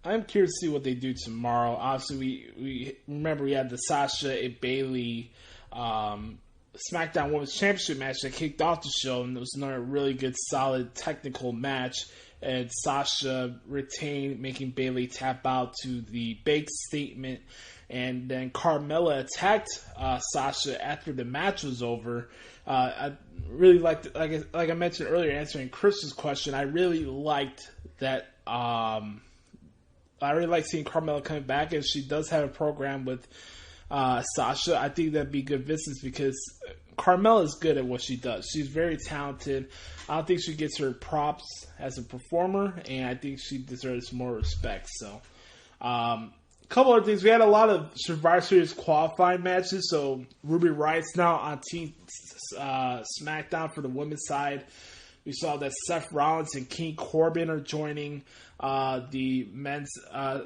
I'm curious to see what they do tomorrow. Obviously, we remember we had the Sasha and Bayley SmackDown Women's Championship match that kicked off the show, and it was another really good, solid, technical match. And Sasha retained, making Bayley tap out to the bake statement. And then Carmella attacked Sasha after the match was over. I really liked, like I mentioned earlier, answering Chris's question, I really liked that. I really like seeing Carmella coming back, and she does have a program with Sasha. I think that'd be good business, because Carmella is good at what she does. She's very talented. I don't think she gets her props as a performer, and I think she deserves more respect. So, a couple other things. We had a lot of Survivor Series qualifying matches. So, Ruby Riot's now on Team SmackDown for the women's side. We saw that Seth Rollins and King Corbin are joining the men's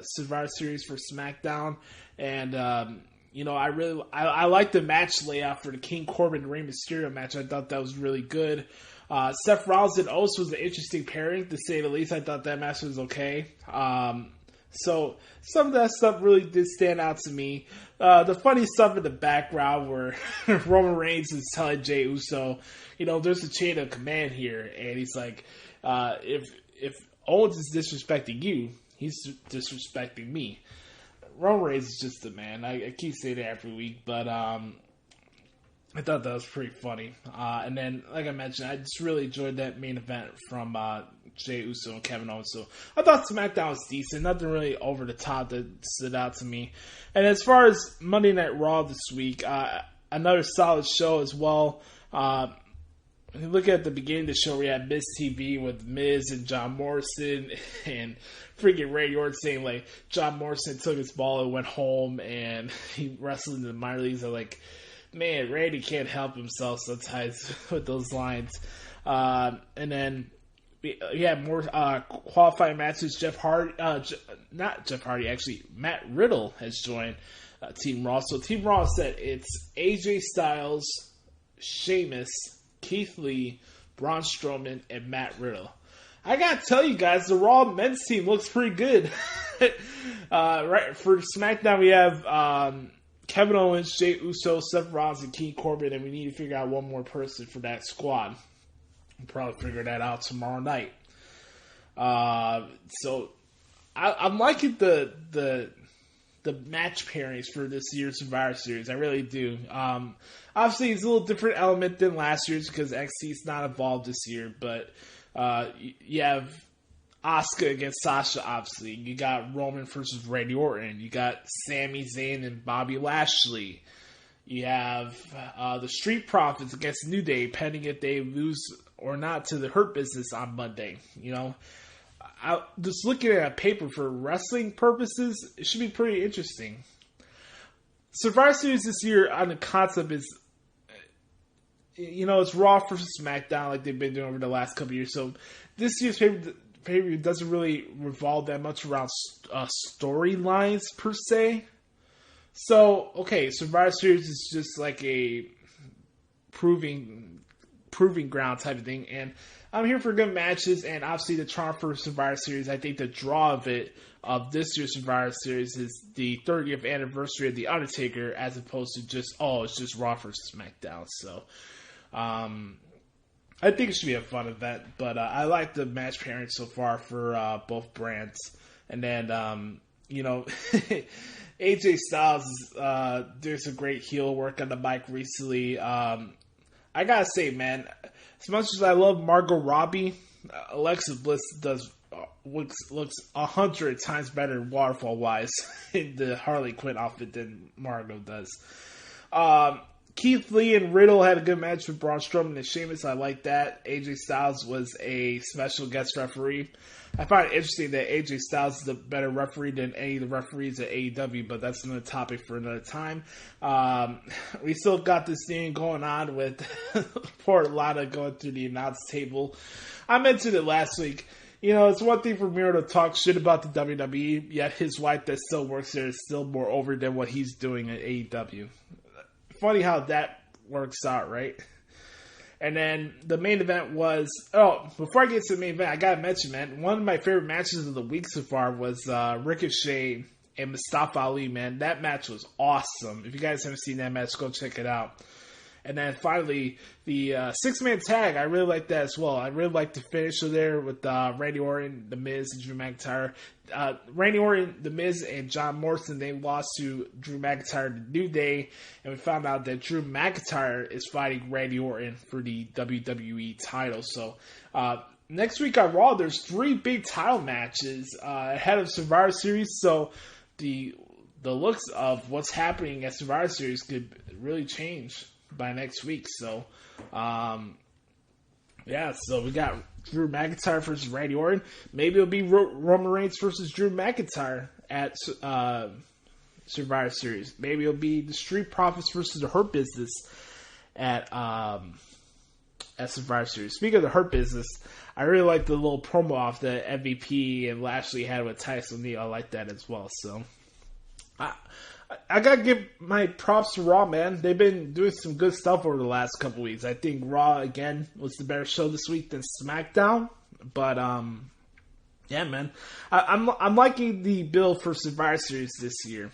Survivor Series for SmackDown. And, I like the match layout for the King Corbin Rey Mysterio match. I thought that was really good. Seth Rollins and Otis was an interesting pairing, to say the least. I thought that match was okay. So some of that stuff really did stand out to me. The funny stuff in the background where Roman Reigns is telling Jey Uso, there's a chain of command here. And he's like, if Owens is disrespecting you, he's disrespecting me. Roman Reigns is just the man. I keep saying it every week, but I thought that was pretty funny. And then, like I mentioned, I just really enjoyed that main event from Jey Uso and Kevin Owens. So I thought SmackDown was decent. Nothing really over the top that stood out to me. And as far as Monday Night Raw this week, another solid show as well. If you look at the beginning of the show, we had Miz TV with Miz and John Morrison, and freaking Ray York saying, like, John Morrison took his ball and went home, and he wrestled in the minor leagues at, like, man, Randy can't help himself sometimes with those lines. And then we had more qualifying matches. Not Jeff Hardy, actually. Matt Riddle has joined Team Raw. So Team Raw said it's AJ Styles, Sheamus, Keith Lee, Braun Strowman, and Matt Riddle. I gotta tell you guys, the Raw men's team looks pretty good. Right, for SmackDown, we have Kevin Owens, Jey Uso, Seth Rollins, and King Corbin, and we need to figure out one more person for that squad. We'll probably figure that out tomorrow night. So I'm liking the match pairings for this year's Survivor Series. I really do. Obviously, it's a little different element than last year's because NXT's not involved this year, but you have Asuka against Sasha, obviously. You got Roman versus Randy Orton. You got Sami Zayn and Bobby Lashley. You have the Street Profits against New Day, pending if they lose or not to the Hurt Business on Monday. You know, just looking at a paper for wrestling purposes, it should be pretty interesting. Survivor Series this year on the concept is, you know, it's Raw versus SmackDown like they've been doing over the last couple of years. So this year's pay-per-view doesn't really revolve that much around storylines per se. So, okay, Survivor Series is just like a proving ground type of thing, and I'm here for good matches, and obviously the charm for Survivor Series, I think the draw of this year's Survivor Series is the 30th anniversary of The Undertaker, as opposed to just, it's just Raw versus SmackDown. So, I think it should be a fun event, but I like the match pairing so far for both brands. And then, you know, AJ Styles doing some great heel work on the mic recently. I gotta say, man, as much as I love Margot Robbie, Alexa Bliss looks 100 times better waterfall-wise in the Harley Quinn outfit than Margot does. Keith Lee and Riddle had a good match with Braun Strowman and Sheamus. I like that. AJ Styles was a special guest referee. I find it interesting that AJ Styles is a better referee than any of the referees at AEW, but that's another topic for another time. We still got this thing going on with poor Lana going through the announce table. I mentioned it last week. You know, it's one thing for Miro to talk shit about the WWE, yet his wife that still works there is still more over than what he's doing at AEW. Funny how that works out, right? And then the main event was... before I get to the main event, I gotta mention, man, one of my favorite matches of the week so far was Ricochet and Mustafa Ali, man. That match was awesome. If you guys haven't seen that match, go check it out. And then finally, the six-man tag, I really like that as well. I really like the finisher there with Randy Orton, The Miz, and Drew McIntyre. Randy Orton, The Miz, and John Morrison, they lost to Drew McIntyre the New Day, and we found out that Drew McIntyre is fighting Randy Orton for the WWE title. So next week on Raw, there's 3 big title matches ahead of Survivor Series, so the looks of what's happening at Survivor Series could really change by next week. So, so we got Drew McIntyre versus Randy Orton. Maybe it'll be Roman Reigns versus Drew McIntyre at Survivor Series. Maybe it'll be the Street Profits versus the Hurt Business at Survivor Series. Speaking of the Hurt Business, I really like the little promo off that MVP and Lashley had with Tyson O'Neil. I like that as well. So, I gotta give my props to Raw, man. They've been doing some good stuff over the last couple weeks. I think Raw, again, was the better show this week than SmackDown. But, yeah, man. I'm liking the build for Survivor Series this year.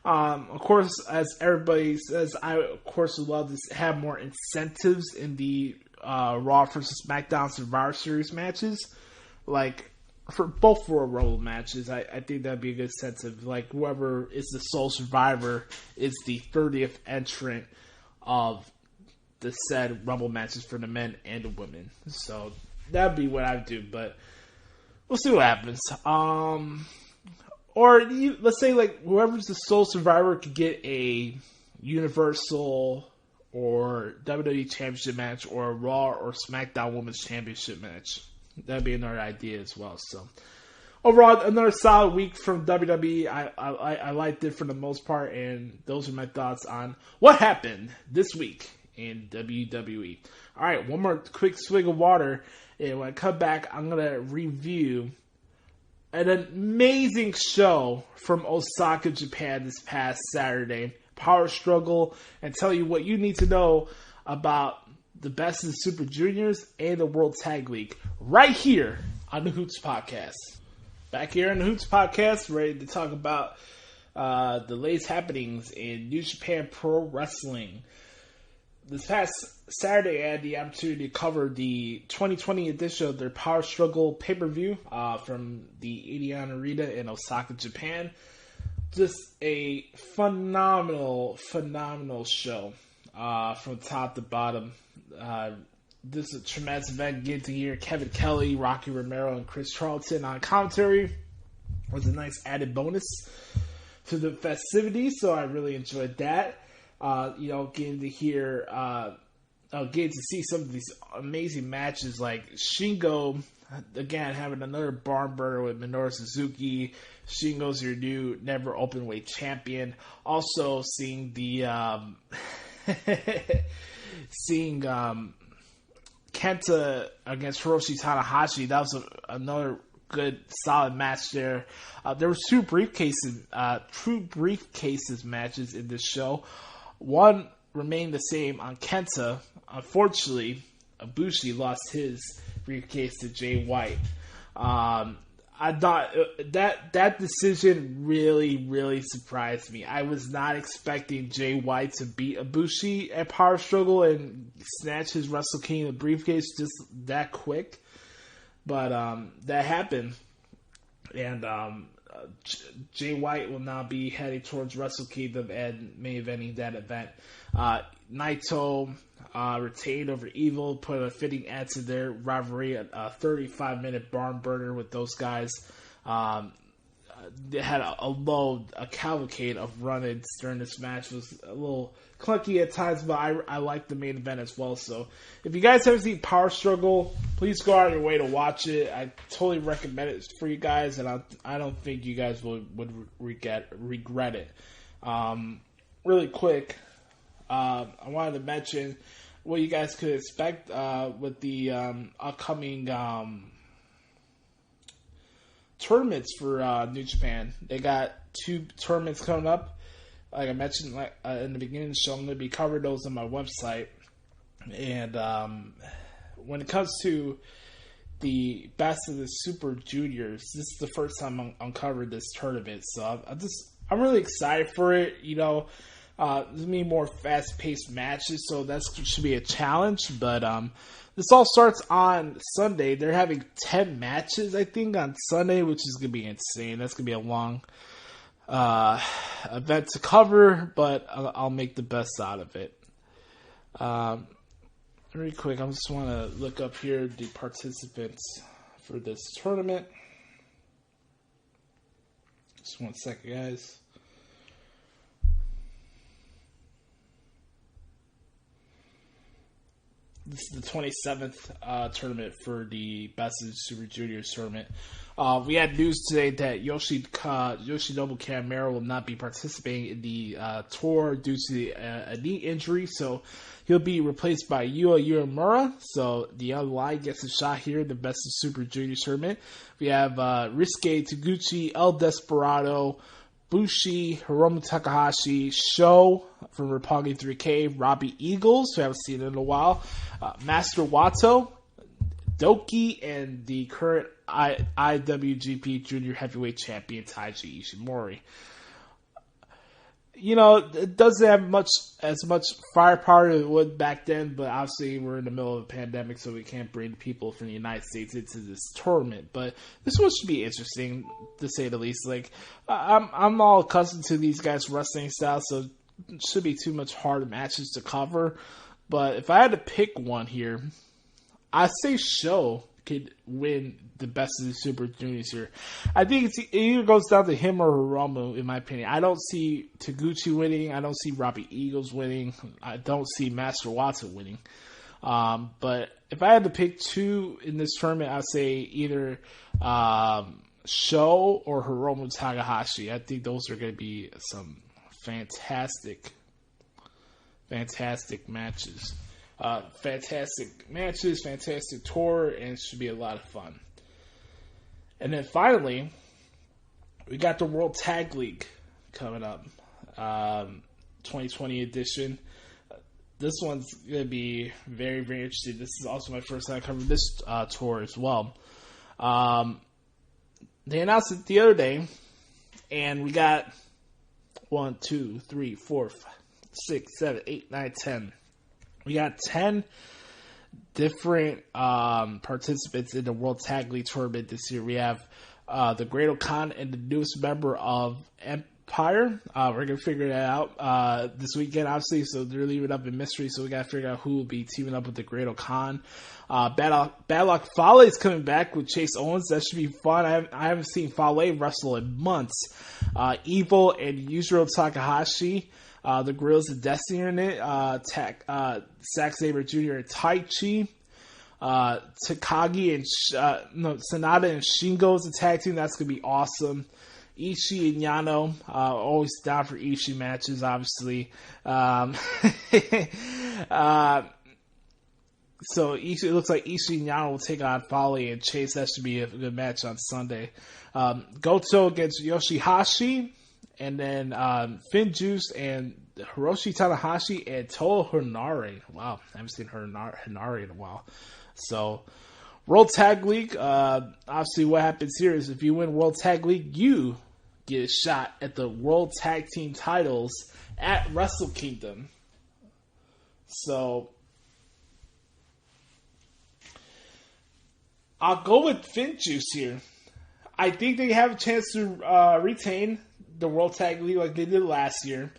Of course, as everybody says, I, of course, would love to have more incentives in the Raw versus SmackDown Survivor Series matches. Like, for both Royal Rumble matches, I think that'd be a good incentive. Like, whoever is the sole survivor is the 30th entrant of the said Rumble matches for the men and the women. So that'd be what I'd do, but we'll see what happens. Or let's say, like, whoever's the sole survivor could get a Universal or WWE Championship match or a Raw or SmackDown Women's Championship match. That'd be another idea as well. So overall, another solid week from WWE. I liked it for the most part, and those are my thoughts on what happened this week in WWE. All right, one more quick swig of water, and when I come back, I'm going to review an amazing show from Osaka, Japan this past Saturday, Power Struggle, and tell you what you need to know about the Best of the Super Juniors and the World Tag League right here on the Hoots Podcast. Back here on the Hoots Podcast, ready to talk about the latest happenings in New Japan Pro Wrestling. This past Saturday, I had the opportunity to cover the 2020 edition of their Power Struggle pay-per-view from the Edion Arena in Osaka, Japan. Just a phenomenal show from top to bottom. This is a tremendous event. Getting to hear Kevin Kelly, Rocky Romero, and Chris Charlton on commentary was a nice added bonus to the festivities, so I really enjoyed that. Getting to hear, getting to see some of these amazing matches like Shingo, again, having another barn burner with Minoru Suzuki. Shingo's your new never openweight champion. Also seeing the, Kenta against Hiroshi Tanahashi. That was another good, solid match there. There were two briefcases matches in this show. One remained the same on Kenta. Unfortunately, Ibushi lost his briefcase to Jay White. I thought that decision really surprised me. I was not expecting Jay White to beat Ibushi at Power Struggle and snatch his Wrestle Kingdom briefcase just that quick. But that happened. And Jay White will now be heading towards Wrestle Kingdom and main eventing that event. Naito retained over Evil, put a fitting end to their rivalry, a 35-minute barn burner with those guys. They had a cavalcade of run-ins during this match. It was a little clunky at times, but I liked the main event as well. So if you guys haven't seen Power Struggle, please go out of your way to watch it. I totally recommend it for you guys, and I don't think you guys would regret it. Really quick, I wanted to mention what you guys could expect with the upcoming tournaments for New Japan. They got 2 tournaments coming up. Like I mentioned in the beginning of the show, I'm going to be covering those on my website. And when it comes to the Best of the Super Juniors, this is the first time I'm covering this tournament. So I'm really excited for it. There's going to be more fast-paced matches, so that should be a challenge. But this all starts on Sunday. They're having 10 matches, I think, on Sunday, which is going to be insane. That's going to be a long event to cover, but I'll make the best out of it. Very quick, I just want to look up here the participants for this tournament. Just 1 second, guys. This is the 27th tournament for the Best of the Super Juniors tournament. We had news today that Yoshinobu Kanemaru will not be participating in the tour due to a knee injury, so he'll be replaced by Yuya Uemura. So the young lion gets a shot here in the Best of Super Juniors tournament. We have Ryusuke Taguchi, El Desperado, Bushi, Hiromu Takahashi, Sho from Roppongi 3K, Robbie Eagles, who I haven't seen in a while, Master Wato, Doki, and the current IWGP Junior Heavyweight Champion Taiji Ishimori. It doesn't have as much firepower as it would back then, but obviously we're in the middle of a pandemic, so we can't bring people from the United States into this tournament. But this one should be interesting, to say the least. Like, I'm all accustomed to these guys' wrestling style, so it should be too much hard matches to cover. But if I had to pick one here, I'd say Sho could win the Best of the Super Juniors here. I think it either goes down to him or Hiromu, in my opinion. I don't see Taguchi winning. I don't see Robbie Eagles winning. I don't see Master Wato winning. But if I had to pick 2 in this tournament, I'd say either Sho or Hiromu Takahashi. I think those are going to be some fantastic matches. Fantastic tour, and it should be a lot of fun. And then finally, we got the World Tag League coming up. 2020 edition. This one's going to be very, very interesting. This is also my first time covering this tour as well. They announced it the other day, and we got 1, 2, 3, 4, 5, 6, 7, 8, 9, 10. We got 10 different participants in the World Tag League tournament this year. We have the Great O'Khan and the newest member of Empire. We're going to figure that out this weekend, obviously, so they're leaving it up in mystery, so we got to figure out who will be teaming up with the Great O'Khan. Bad Luck Fale is coming back with Chase Owens. That should be fun. I haven't seen Fale wrestle in months. Evil and Yujiro Takahashi. The Gorillas of Destiny are in it. Zack Sabre Jr. and Taichi. Takagi and Sanada and Shingo is a tag team. That's going to be awesome. Ishii and Yano, always down for Ishii matches, obviously. So it looks like Ishii and Yano will take on Fale and Chase. That should be a good match on Sunday. Goto against Yoshihashi, and then Finjuice and Hiroshi Tanahashi and Toa Henare. Wow, I haven't seen Henare in a while. So, World Tag League, obviously what happens here is if you win World Tag League, you get a shot at the World Tag Team titles at Wrestle Kingdom. So, I'll go with Finjuice here. I think they have a chance to retain the World Tag League like they did last year.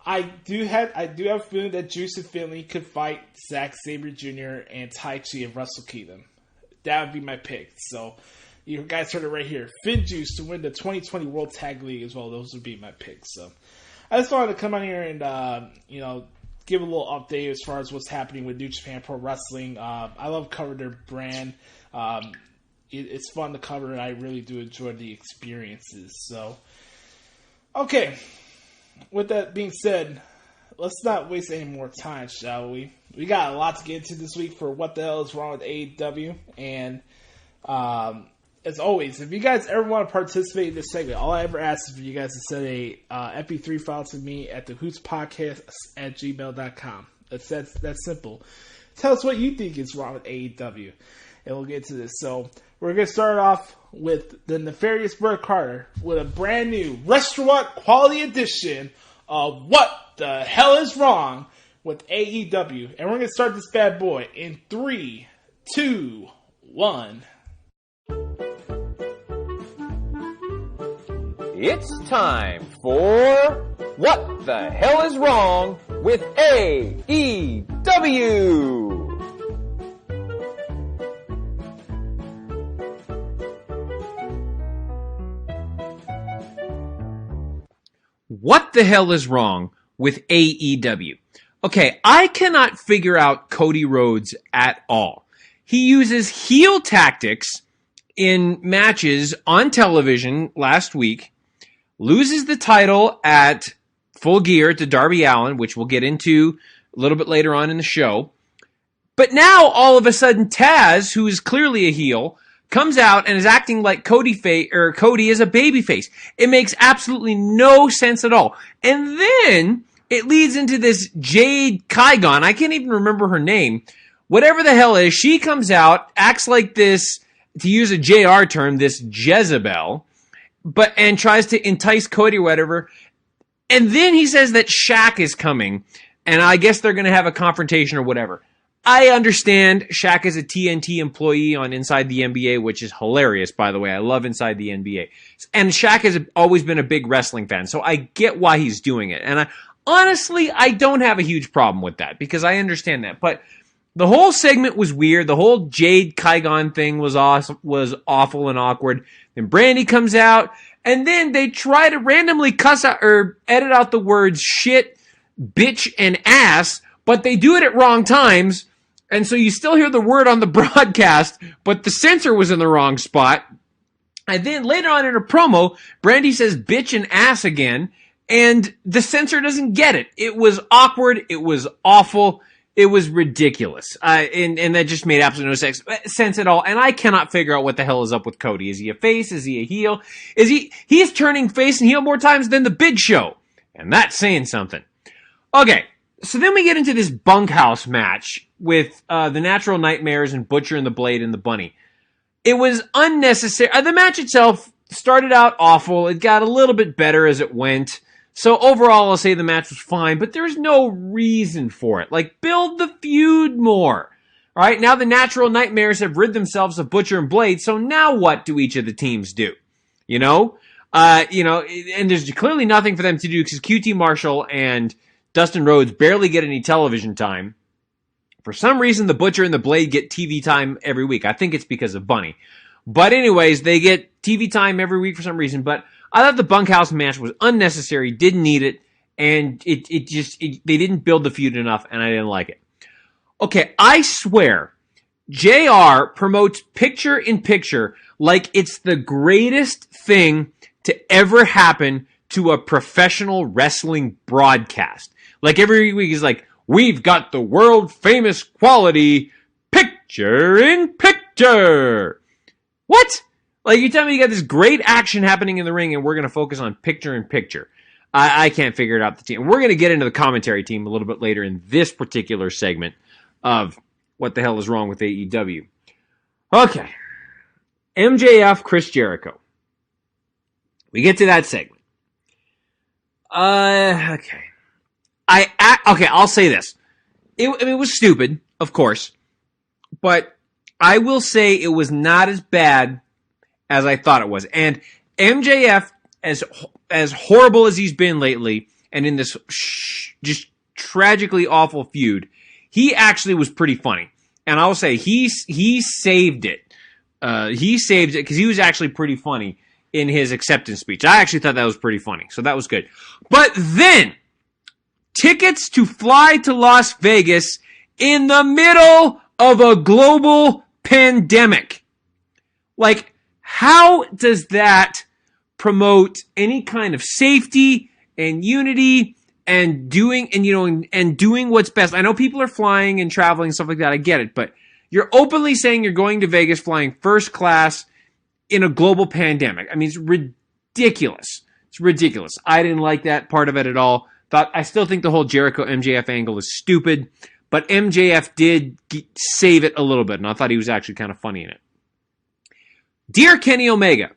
I do have a feeling that Juice and Finley could fight Zack Sabre Jr. and Taichi at Wrestle Kingdom. That would be my pick. So, you guys heard it right here. Finjuice to win the 2020 World Tag League as well. Those would be my picks. So, I just wanted to come on here and, give a little update as far as what's happening with New Japan Pro Wrestling. I love covering their brand. It's fun to cover, and I really do enjoy the experiences. So, okay. With that being said, let's not waste any more time, shall we? We got a lot to get into this week for what the hell is wrong with AEW. And as always, if you guys ever want to participate in this segment, all I ever ask is for you guys to send a MP3 file to me at the hootspodcast@gmail.com. That's simple. Tell us what you think is wrong with AEW, and we'll get to this. So we're going to start off with the nefarious Bert Carter with a brand new restaurant quality edition of What the Hell is Wrong with AEW. And we're going to start this bad boy in 3, 2, 1. It's time for What the Hell is Wrong with AEW. What the hell is wrong with AEW? Okay, I cannot figure out Cody Rhodes at all. He uses heel tactics in matches on television last week, loses the title at Full Gear to Darby Allin, which we'll get into a little bit later on in the show. But now, all of a sudden, Taz, who is clearly a heel, comes out and is acting like Cody is a babyface. It makes absolutely no sense at all. And then it leads into this Jade Kaigon. I can't even remember her name. Whatever the hell is, she comes out, acts like this, to use a JR term, this Jezebel, and tries to entice Cody or whatever. And then he says that Shaq is coming, and I guess they're going to have a confrontation or whatever. I understand Shaq is a TNT employee on Inside the NBA, which is hilarious, by the way. I love Inside the NBA. And Shaq has always been a big wrestling fan, so I get why he's doing it. And honestly, I don't have a huge problem with that, because I understand that. But the whole segment was weird. The whole Jade Kaigon thing was awful and awkward. Then Brandy comes out, and then they try to randomly cuss out or edit out the words shit, bitch, and ass, but they do it at wrong times. And so you still hear the word on the broadcast, but the censor was in the wrong spot. And then later on in a promo, Brandy says bitch and ass again, and the censor doesn't get it. It was awkward. It was awful. It was ridiculous. And that just made absolutely no sense at all. And I cannot figure out what the hell is up with Cody. Is he a face? Is he a heel? He's turning face and heel more times than the Big Show. And that's saying something. Okay. So then we get into this bunkhouse match with the Natural Nightmares and Butcher and the Blade and the Bunny. It was unnecessary. The match itself started out awful. It got a little bit better as it went. So overall, I'll say the match was fine, but there's no reason for it. Like, build the feud more. All right, now the Natural Nightmares have rid themselves of Butcher and Blade, so now what do each of the teams do? And there's clearly nothing for them to do because QT Marshall and Dustin Rhodes barely get any television time. For some reason, the Butcher and the Blade get TV time every week. I think it's because of Bunny. But anyways, they get TV time every week for some reason. But I thought the bunkhouse match was unnecessary, didn't need it, and they didn't build the feud enough, and I didn't like it. Okay, I swear, JR promotes picture-in-picture like it's the greatest thing to ever happen to a professional wrestling broadcast. Like every week he's like, we've got the world-famous quality picture-in-picture. What? Like, you tell me you got this great action happening in the ring and we're going to focus on picture-in-picture. I can't figure it out. The team. We're going to get into the commentary team a little bit later in this particular segment of what the hell is wrong with AEW. Okay. MJF, Chris Jericho. We get to that segment. Okay. I'll say this. It was stupid, of course, but I will say it was not as bad as I thought it was. And MJF, as horrible as he's been lately, and in this just tragically awful feud, he actually was pretty funny. And I will say he saved it. He saved it because he was actually pretty funny in his acceptance speech. I actually thought that was pretty funny, so that was good. But then, tickets to fly to Las Vegas in the middle of a global pandemic. Like, how does that promote any kind of safety and unity and doing what's best? I know people are flying and traveling and stuff like that. I get it, but you're openly saying you're going to Vegas flying first class in a global pandemic. I mean, it's ridiculous. It's ridiculous. I didn't like that part of it at all. I still think the whole Jericho MJF angle is stupid, but MJF did save it a little bit, and I thought he was actually kind of funny in it. Dear Kenny Omega,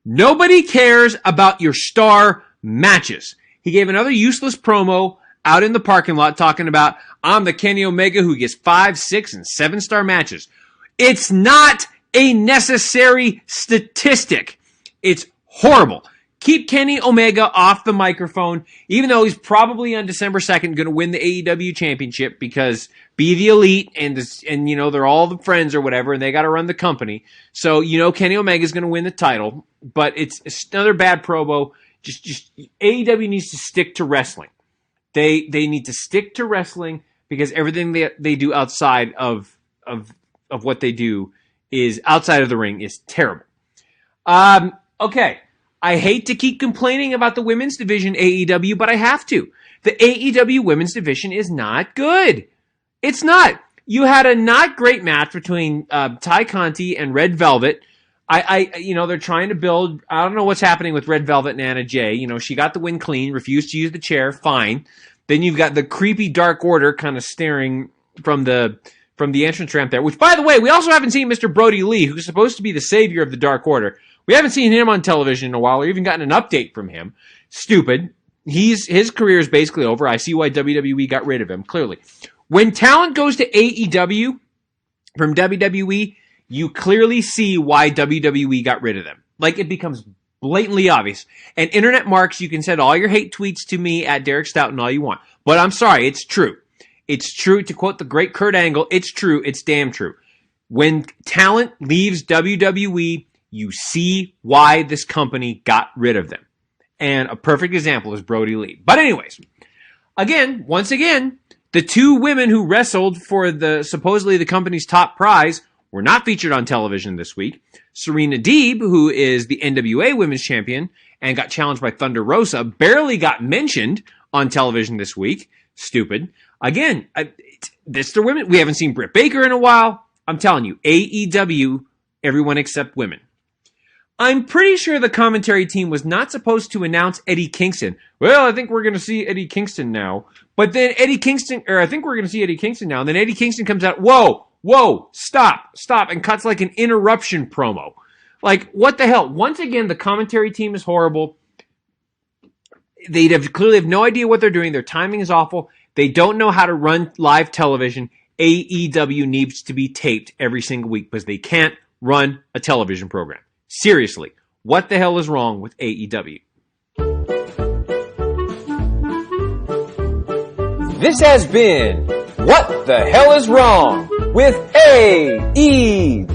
nobody cares about your star matches. He gave another useless promo out in the parking lot talking about, I'm the Kenny Omega who gets 5, 6, and 7-star matches. It's not a necessary statistic. It's horrible. Keep Kenny Omega off the microphone, even though he's probably on December 2nd going to win the AEW championship because Be the Elite and they're all the friends or whatever, and they got to run the company. So, Kenny Omega is going to win the title, but it's another bad promo. Just AEW needs to stick to wrestling. They need to stick to wrestling because everything they do outside of what they do is outside of the ring is terrible. Okay. I hate to keep complaining about the women's division AEW, but I have to. The AEW women's division is not good. It's not. You had a not great match between Ty Conti and Red Velvet. They're trying to build. I don't know what's happening with Red Velvet and Anna Jay. She got the win clean, refused to use the chair, fine. Then you've got the creepy Dark Order kind of staring from the entrance ramp there. Which, by the way, we also haven't seen Mr. Brody Lee, who's supposed to be the savior of the Dark Order. We haven't seen him on television in a while or even gotten an update from him. Stupid. His career is basically over. I see why WWE got rid of him, clearly. When talent goes to AEW from WWE, you clearly see why WWE got rid of them. Like, it becomes blatantly obvious. And Internet Marks, you can send all your hate tweets to me at Derek Stoughton all you want. But I'm sorry, it's true. It's true. To quote the great Kurt Angle, it's true. It's damn true. When talent leaves WWE, you see why this company got rid of them. And a perfect example is Brody Lee. But anyways, once again, the two women who wrestled for supposedly the company's top prize were not featured on television this week. Serena Deeb, who is the NWA Women's Champion and got challenged by Thunder Rosa, barely got mentioned on television this week. Stupid. Again, this the women. We haven't seen Britt Baker in a while. I'm telling you, AEW, everyone except women. I'm pretty sure the commentary team was not supposed to announce Eddie Kingston. Well, I think we're going to see Eddie Kingston now. But then I think we're going to see Eddie Kingston now. And then Eddie Kingston comes out, whoa, stop, and cuts like an interruption promo. Like, what the hell? Once again, the commentary team is horrible. They clearly have no idea what they're doing. Their timing is awful. They don't know how to run live television. AEW needs to be taped every single week because they can't run a television program. Seriously, what the hell is wrong with AEW? This has been What the Hell is Wrong with AEW.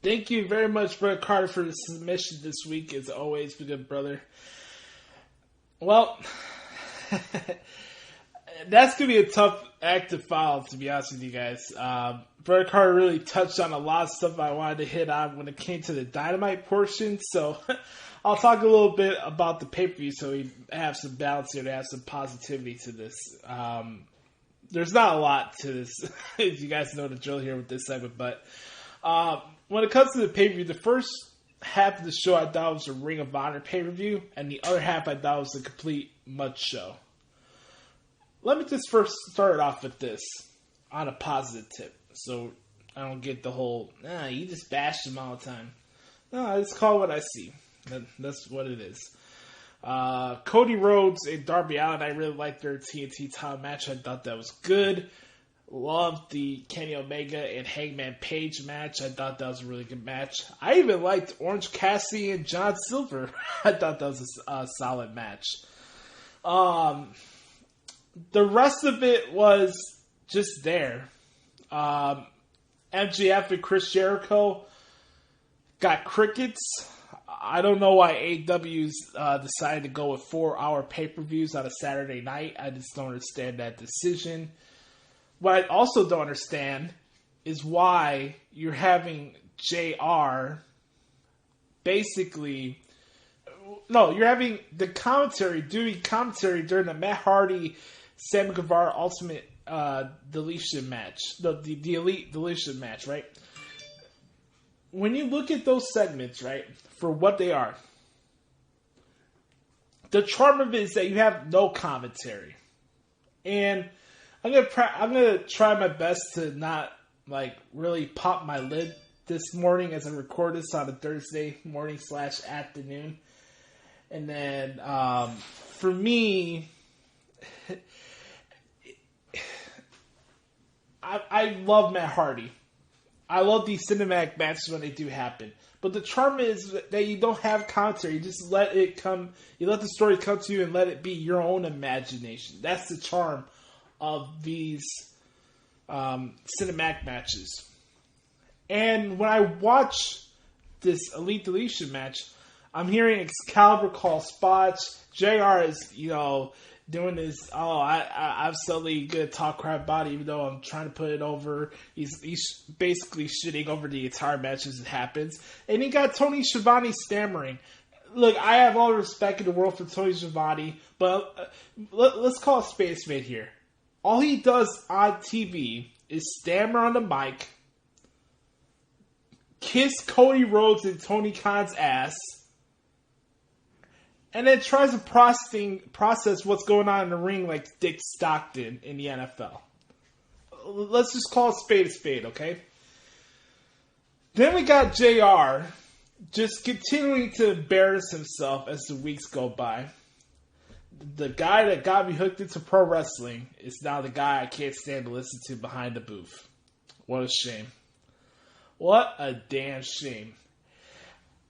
Thank you very much, Brett Carter, for the submission this week. As always, my good brother. Well, that's going to be a tough act to follow, to be honest with you guys. Brett Carter really touched on a lot of stuff I wanted to hit on when it came to the Dynamite portion. So I'll talk a little bit about the pay-per-view so we have some balance here, to have some positivity to this. There's not a lot to this, as you guys know the drill here with this segment. But when it comes to the pay-per-view, the first half of the show I thought was a Ring of Honor pay-per-view, and the other half I thought was a complete mud show. Let me just first start it off with this on a positive tip, so I don't get the whole, you just bash them all the time. No, I just call what I see. That's what it is. Cody Rhodes and Darby Allin, I really liked their TNT title match. I thought that was good. Loved the Kenny Omega and Hangman Page match. I thought that was a really good match. I even liked Orange Cassidy and John Silver. I thought that was a solid match. The rest of it was just there. MJF and Chris Jericho got crickets. I don't know why AEW's decided to go with 4-hour pay-per-views on a Saturday night. I just don't understand that decision. What I also don't understand is why you're having JR basically... No, you're having the commentary during the Matt Hardy, Sammy Guevara Ultimate Deletion match. The Elite Deletion match, right? When you look at those segments, right, for what they are, the charm of it is that you have no commentary. And I'm gonna try my best to not really pop my lid this morning as I record this on a Thursday morning / afternoon. And then for me, I love Matt Hardy. I love these cinematic matches when they do happen. But the charm is that you don't have commentary. You just let it come. You let the story come to you and let it be your own imagination. That's the charm of these cinematic matches. And when I watch this Elite Deletion match, I'm hearing Excalibur call spots. JR is, doing this, I'm suddenly going to talk crap about it, even though I'm trying to put it over. He's basically shitting over the entire match as it happens. And you got Tony Schiavone stammering. Look, I have all the respect in the world for Tony Schiavone, but let's call it spade here. All he does on TV is stammer on the mic, kiss Cody Rhodes and Tony Khan's ass, and then tries to process what's going on in the ring like Dick Stockton in the NFL. Let's just call it a spade, okay? Then we got JR just continuing to embarrass himself as the weeks go by. The guy that got me hooked into pro wrestling is now the guy I can't stand to listen to behind the booth. What a shame. What a damn shame.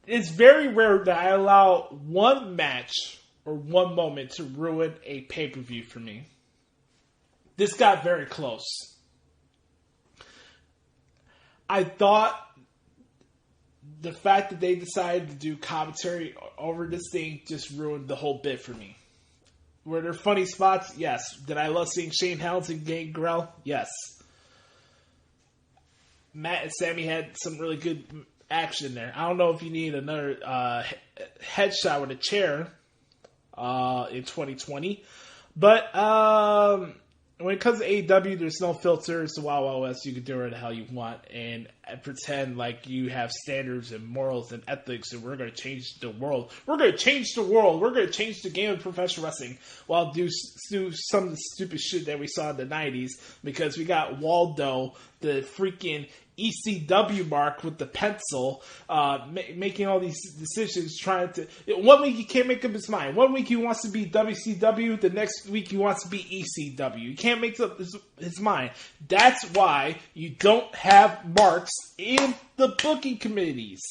It's very rare that I allow one match or one moment to ruin a pay-per-view for me. This got very close. I thought the fact that they decided to do commentary over this thing just ruined the whole bit for me. Were there funny spots? Yes. Did I love seeing Shane Helms and Gangrel? Yes. Matt and Sammy had some really good action there. I don't know if you need another headshot with a chair in 2020. But when it comes to AEW, there's no filters. The Wild Wild West, you can do whatever the hell you want and pretend like you have standards and morals and ethics and we're going to change the world. We're going to change the world. We're going to change the game of professional wrestling while do some of the stupid shit that we saw in the 90s because we got Waldo, the freaking ECW mark with the pencil, making all these decisions, trying to... One week he can't make up his mind. One week he wants to be WCW, the next week he wants to be ECW. He can't make up his mind. That's why you don't have marks in the booking committees.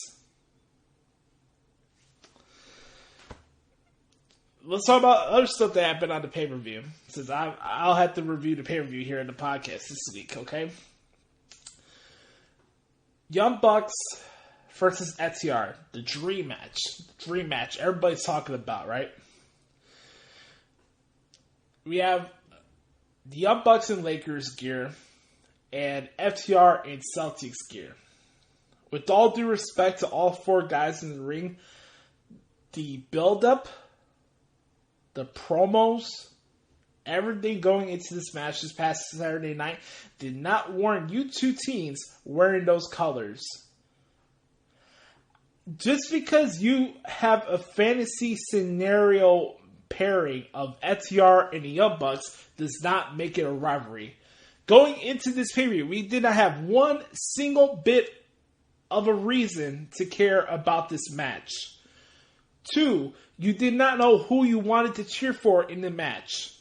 Let's talk about other stuff that happened on the pay-per-view, since I'll have to review the pay-per-view here in the podcast this week, okay? Young Bucks versus FTR, the dream match. Dream match. Everybody's talking about, right? We have the Young Bucks in Lakers gear and FTR in Celtics gear. With all due respect to all four guys in the ring, the build-up, the promos, everything going into this match this past Saturday night did not warrant you two teams wearing those colors. Just because you have a fantasy scenario pairing of FTR and the Young Bucks does not make it a rivalry. Going into this period, we did not have one single bit of a reason to care about this match. 2, you did not know who you wanted to cheer for in the match.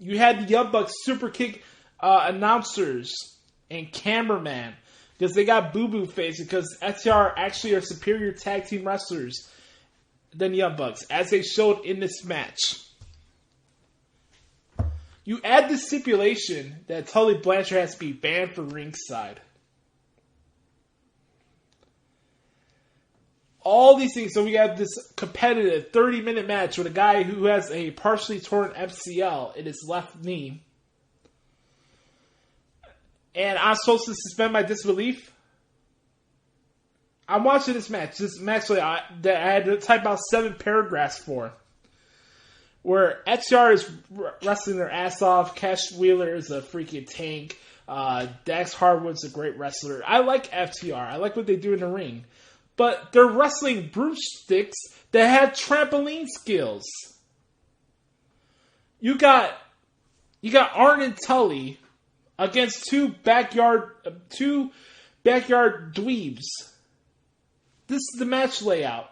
You had the Young Bucks Super Kick announcers and cameraman because they got boo-boo face because FTR actually are superior tag team wrestlers than the Young Bucks, as they showed in this match. You add the stipulation that Tully Blanchard has to be banned from ringside. All these things. So we have this competitive 30-minute match with a guy who has a partially torn MCL in his left knee. And I'm supposed to suspend my disbelief? I'm watching this match. This match that I had to type out 7 paragraphs for. Where FTR is wrestling their ass off. Cash Wheeler is a freaking tank. Dax Harwood's a great wrestler. I like FTR. I like what they do in the ring. But they're wrestling broomsticks that have trampoline skills. You got Arn and Tully against two backyard dweebs. This is the match layout.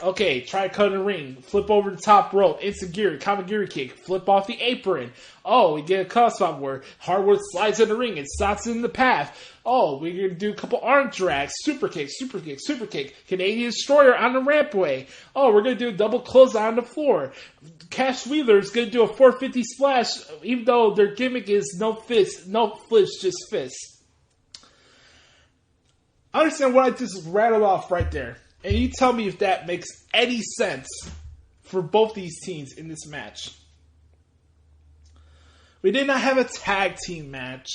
Okay, try to cut in the ring. Flip over the top rope. Enziguri, Kamagiri kick. Flip off the apron. Oh, we get a cuff spot where Harwood slides in the ring and stops in the path. Oh, we're going to do a couple arm drags. Super kick, super kick, super kick. Canadian Destroyer on the rampway. Oh, we're going to do a double close on the floor. Cash Wheeler is going to do a 450 splash, even though their gimmick is no fist, no flinch, just fist. Understand what I just rattled off right there. And you tell me if that makes any sense for both these teams in this match. We did not have a tag team match.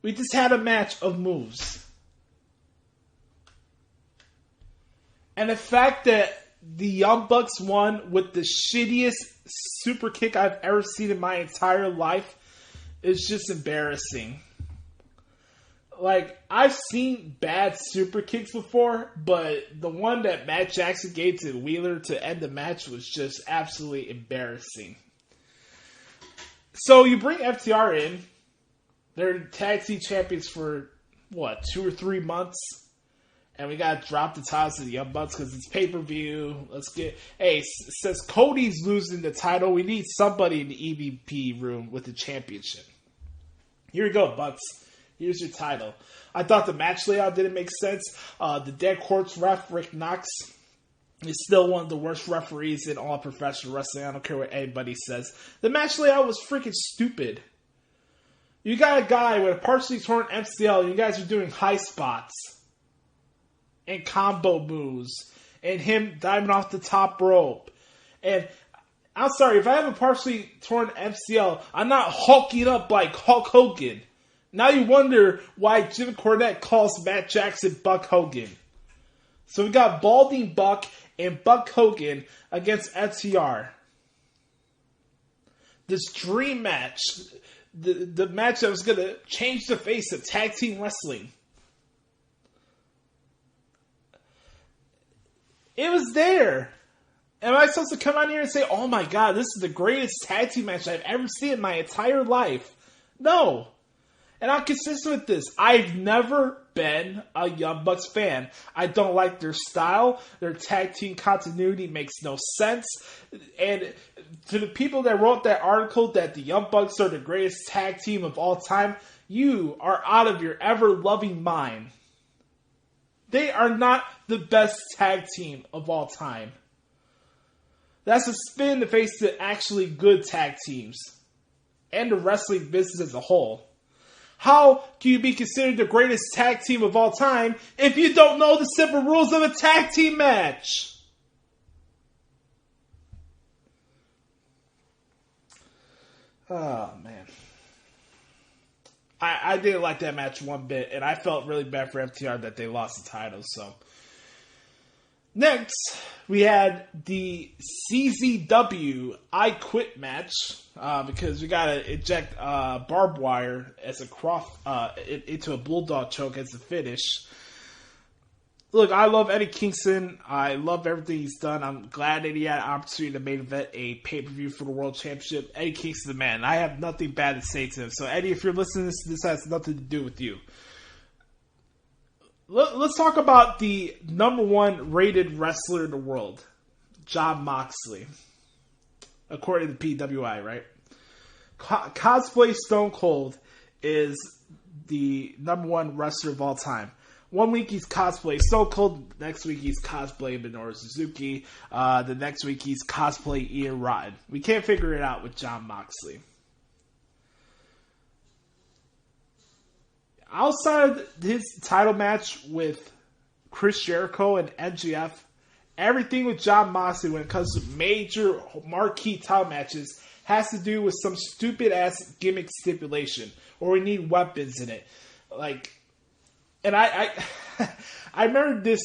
We just had a match of moves. And the fact that the Young Bucks won with the shittiest super kick I've ever seen in my entire life is just embarrassing. Like, I've seen bad super kicks before, but the one that Matt Jackson gave to Wheeler to end the match was just absolutely embarrassing. So you bring FTR in. They're tag team champions for, 2 or 3 months? And we got to drop the titles to the Young Bucks because it's pay-per-view. Since Cody's losing the title, we need somebody in the EVP room with the championship. Here we go, Bucks. Here's your title. I thought the match layout didn't make sense. The Dead Corpse ref, Rick Knox, is still one of the worst referees in all professional wrestling. I don't care what anybody says. The match layout was freaking stupid. You got a guy with a partially torn MCL, and you guys are doing high spots. and combo moves and him diving off the top rope. And I'm sorry, if I have a partially torn MCL, I'm not hulking up like Hulk Hogan. Now you wonder why Jim Cornette calls Matt Jackson Buck Hogan. So we got Balding Buck and Buck Hogan against FTR. This dream match, the match that was going to change the face of tag team wrestling. It was there. Am I supposed to come out here and say, oh my god, this is the greatest tag team match I've ever seen in my entire life? No. And I'm consistent with this. I've never been a Young Bucks fan. I don't like their style. Their tag team continuity makes no sense. And to the people that wrote that article that the Young Bucks are the greatest tag team of all time, you are out of your ever-loving mind. They are not the best tag team of all time. That's a spin in the face to actually good tag teams and the wrestling business as a whole. How can you be considered the greatest tag team of all time if you don't know the simple rules of a tag team match? Oh, man. I didn't like that match one bit, and I felt really bad for FTR that they lost the title, so. Next, we had the CZW I Quit match, because we gotta inject barbed wire as into a bulldog choke as the finish. Look, I love Eddie Kingston. I love everything he's done. I'm glad that he had an opportunity to main event a pay-per-view for the World Championship. Eddie Kingston's the man. I have nothing bad to say to him. So, Eddie, if you're listening to this has nothing to do with you. Let's talk about the number one rated wrestler in the world, Jon Moxley, according to PWI, right? Cosplay Stone Cold is the number one wrestler of all time. 1 week he's cosplay Stone Cold, next week he's cosplay Minoru Suzuki, the next week he's cosplay Ian Rotten. We can't figure it out with Jon Moxley. Outside of his title match with Chris Jericho and MJF, everything with Jon Moxley when it comes to major marquee title matches has to do with some stupid ass gimmick stipulation, or we need weapons in it. And I remember this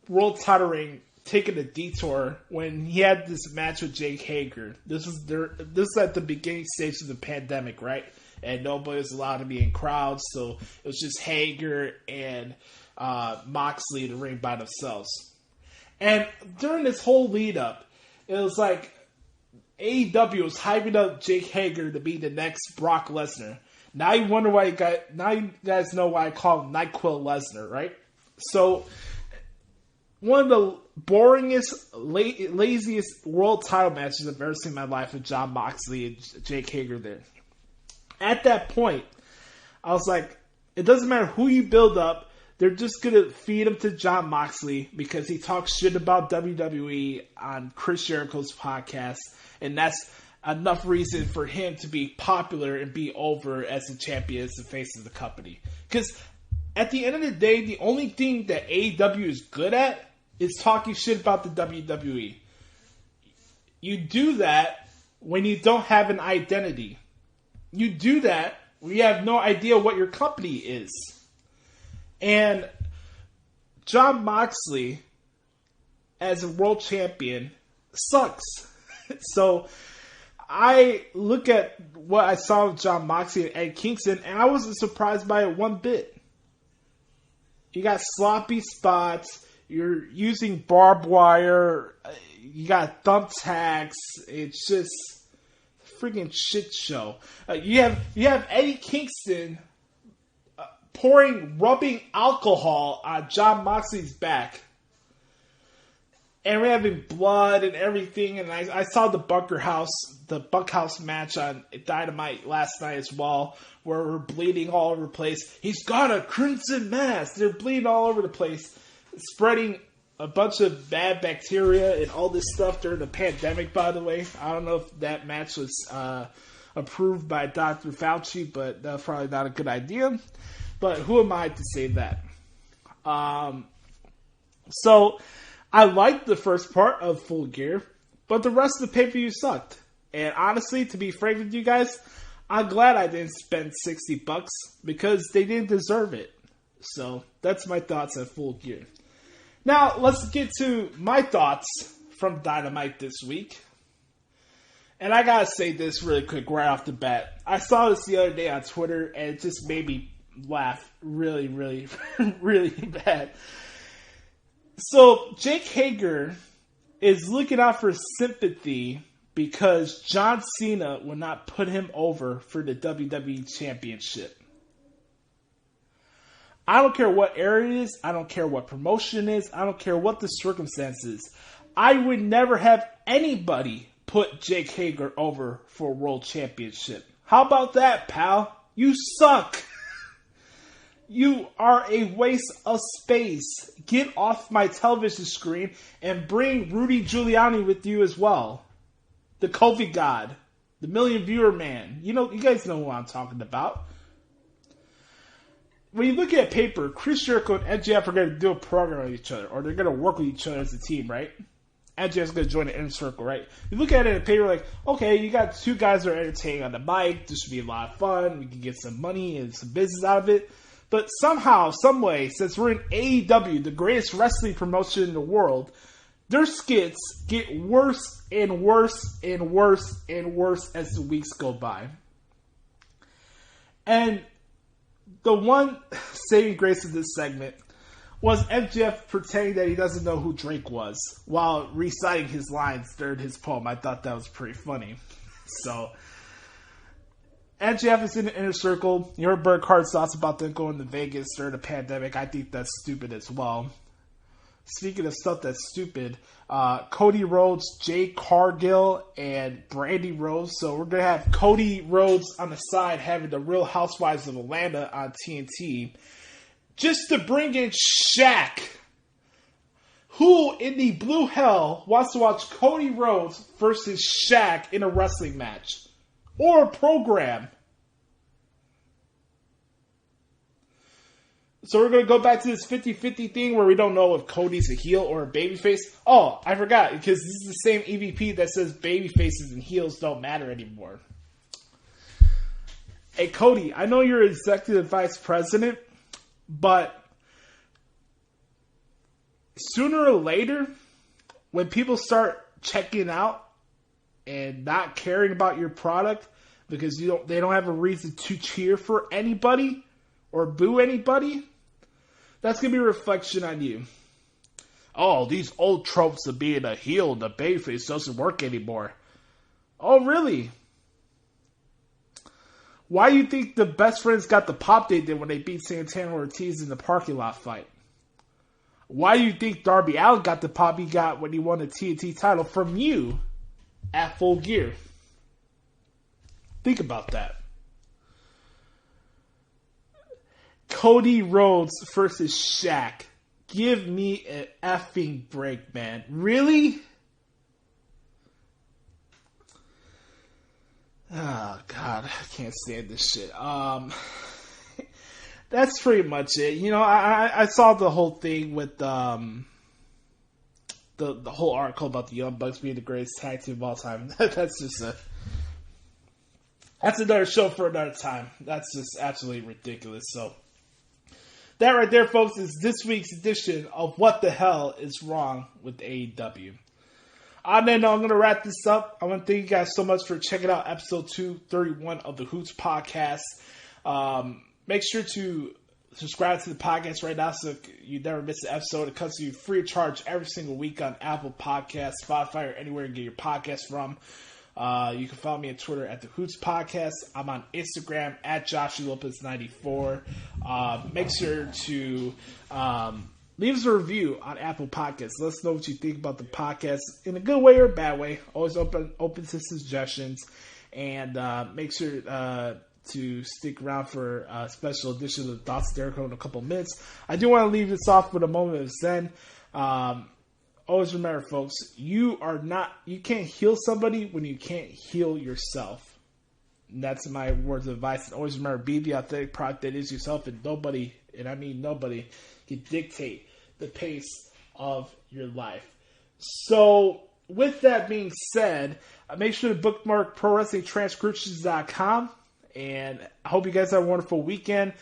world title reign taking a detour when he had this match with Jake Hager. This is at the beginning stage of the pandemic, right? And nobody was allowed to be in crowds, so it was just Hager and Moxley in the ring by themselves. And during this whole lead up, it was like AEW was hyping up Jake Hager to be the next Brock Lesnar. Now you wonder why now you guys know why I call him NyQuil Lesnar, right? So one of the boringest, laziest world title matches I've ever seen in my life with Jon Moxley and Jake Hager there. At that point, I was like, it doesn't matter who you build up, they're just going to feed him to Jon Moxley because he talks shit about WWE on Chris Jericho's podcast, and that's enough reason for him to be popular and be over as the champion, as the face of the company. Because at the end of the day, the only thing that AEW is good at is talking shit about the WWE. You do that when you don't have an identity. You do that when you have no idea what your company is. And Jon Moxley, as a world champion, sucks. So I look at what I saw with Jon Moxley and Ed Kingston, and I wasn't surprised by it one bit. You got sloppy spots. You're using barbed wire. You got thumbtacks. It's just a freaking shit show. You have Eddie Kingston rubbing alcohol on Jon Moxley's back. And we're having blood and everything. And I saw the Bunkhouse match on Dynamite last night as well, where we're bleeding all over the place. He's got a crimson mask. They're bleeding all over the place, spreading a bunch of bad bacteria and all this stuff during the pandemic, by the way. I don't know if that match was approved by Dr. Fauci, but that's probably not a good idea. But who am I to say that? So, I liked the first part of Full Gear, but the rest of the pay-per-view sucked. And honestly, to be frank with you guys, I'm glad I didn't spend $60 because they didn't deserve it. So, that's my thoughts on Full Gear. Now, let's get to my thoughts from Dynamite this week. And I gotta say this really quick right off the bat. I saw this the other day on Twitter, and it just made me laugh really, really, really bad. So, Jake Hager is looking out for sympathy because John Cena will not put him over for the WWE Championship. I don't care what era it is. I don't care what promotion it is. I don't care what the circumstances. I would never have anybody put Jake Hager over for a world championship. How about that, pal? You suck. You are a waste of space. Get off my television screen and bring Rudy Giuliani with you as well. The COVID God. The million viewer man. You guys know who I'm talking about. When you look at paper, Chris Jericho and MJF are going to do a program with each other, or they're going to work with each other as a team, right? MJF's going to join the inner circle, right? You look at it in paper like, okay, you got two guys that are entertaining on the mic. This should be a lot of fun. We can get some money and some business out of it. But somehow, some way, since we're in AEW, the greatest wrestling promotion in the world, their skits get worse and worse and worse and worse as the weeks go by. And the one saving grace of this segment was MJF pretending that he doesn't know who Drake was while reciting his lines during his poem. I thought that was pretty funny. So, MJF is in the inner circle. You heard Bert Hart's thoughts about them going to Vegas during the pandemic. I think that's stupid as well. Speaking of stuff that's stupid, Cody Rhodes, Jade Cargill, and Brandy Rose. So we're going to have Cody Rhodes on the side having the Real Housewives of Atlanta on TNT. Just to bring in Shaq. Who in the blue hell wants to watch Cody Rhodes versus Shaq in a wrestling match? Or a program? So we're going to go back to this 50-50 thing where we don't know if Cody's a heel or a babyface. Oh, I forgot, because this is the same EVP that says babyfaces and heels don't matter anymore. Hey, Cody, I know you're executive vice president, but sooner or later, when people start checking out and not caring about your product because they don't have a reason to cheer for anybody or boo anybody, that's going to be a reflection on you. Oh, these old tropes of being a heel and a babyface doesn't work anymore. Oh, really? Why do you think the Best Friends got the pop they did when they beat Santana Ortiz in the parking lot fight? Why do you think Darby Allin got the pop he got when he won the TNT title from you at Full Gear? Think about that. Cody Rhodes versus Shaq. Give me an effing break, man. Really? Oh, God. I can't stand this shit. That's pretty much it. I saw the whole thing with the whole article about the Young Bucks being the greatest tag team of all time. That's another show for another time. That's just absolutely ridiculous. So, that right there, folks, is this week's edition of What the Hell is Wrong with AEW. On that note, I'm going to wrap this up. I want to thank you guys so much for checking out episode 231 of the Hoots podcast. Make sure to subscribe to the podcast right now so you never miss an episode. It comes to you free of charge every single week on Apple Podcasts, Spotify, or anywhere you get your podcast from. You can follow me on Twitter at the Hoots Podcast. I'm on Instagram at Joshie Lopez 94. Make sure to leave us a review on Apple Podcasts. Let us know what you think about the podcast in a good way or a bad way. Always open to suggestions. And make sure to stick around for a special edition of Thoughts of Dericho in a couple minutes. I do want to leave this off with a moment of zen. Always remember, folks, you can't heal somebody when you can't heal yourself. And that's my words of advice. And always remember, be the authentic product that is yourself, and nobody, and I mean nobody, can dictate the pace of your life. So, with that being said, make sure to bookmark ProWrestlingTranscriptions.com, and I hope you guys have a wonderful weekend.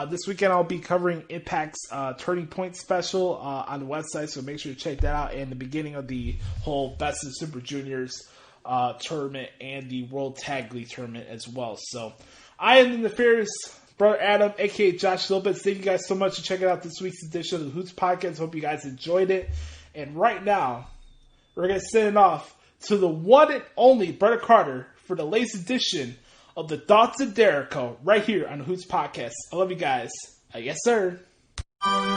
This weekend I'll be covering Impact's Turning Point special on the website, so make sure to check that out, and the beginning of the whole Best of Super Juniors tournament and the World Tag League tournament as well. So, I am the nefarious Brother Adam, a.k.a. Joshie Lopez. Thank you guys so much for checking out this week's edition of the Hoots Podcast. Hope you guys enjoyed it. And right now, we're going to send it off to the one and only Brother Carter for the latest edition of the Thoughts of Dericho right here on the Hoots Podcast. I love you guys. Yes, sir. And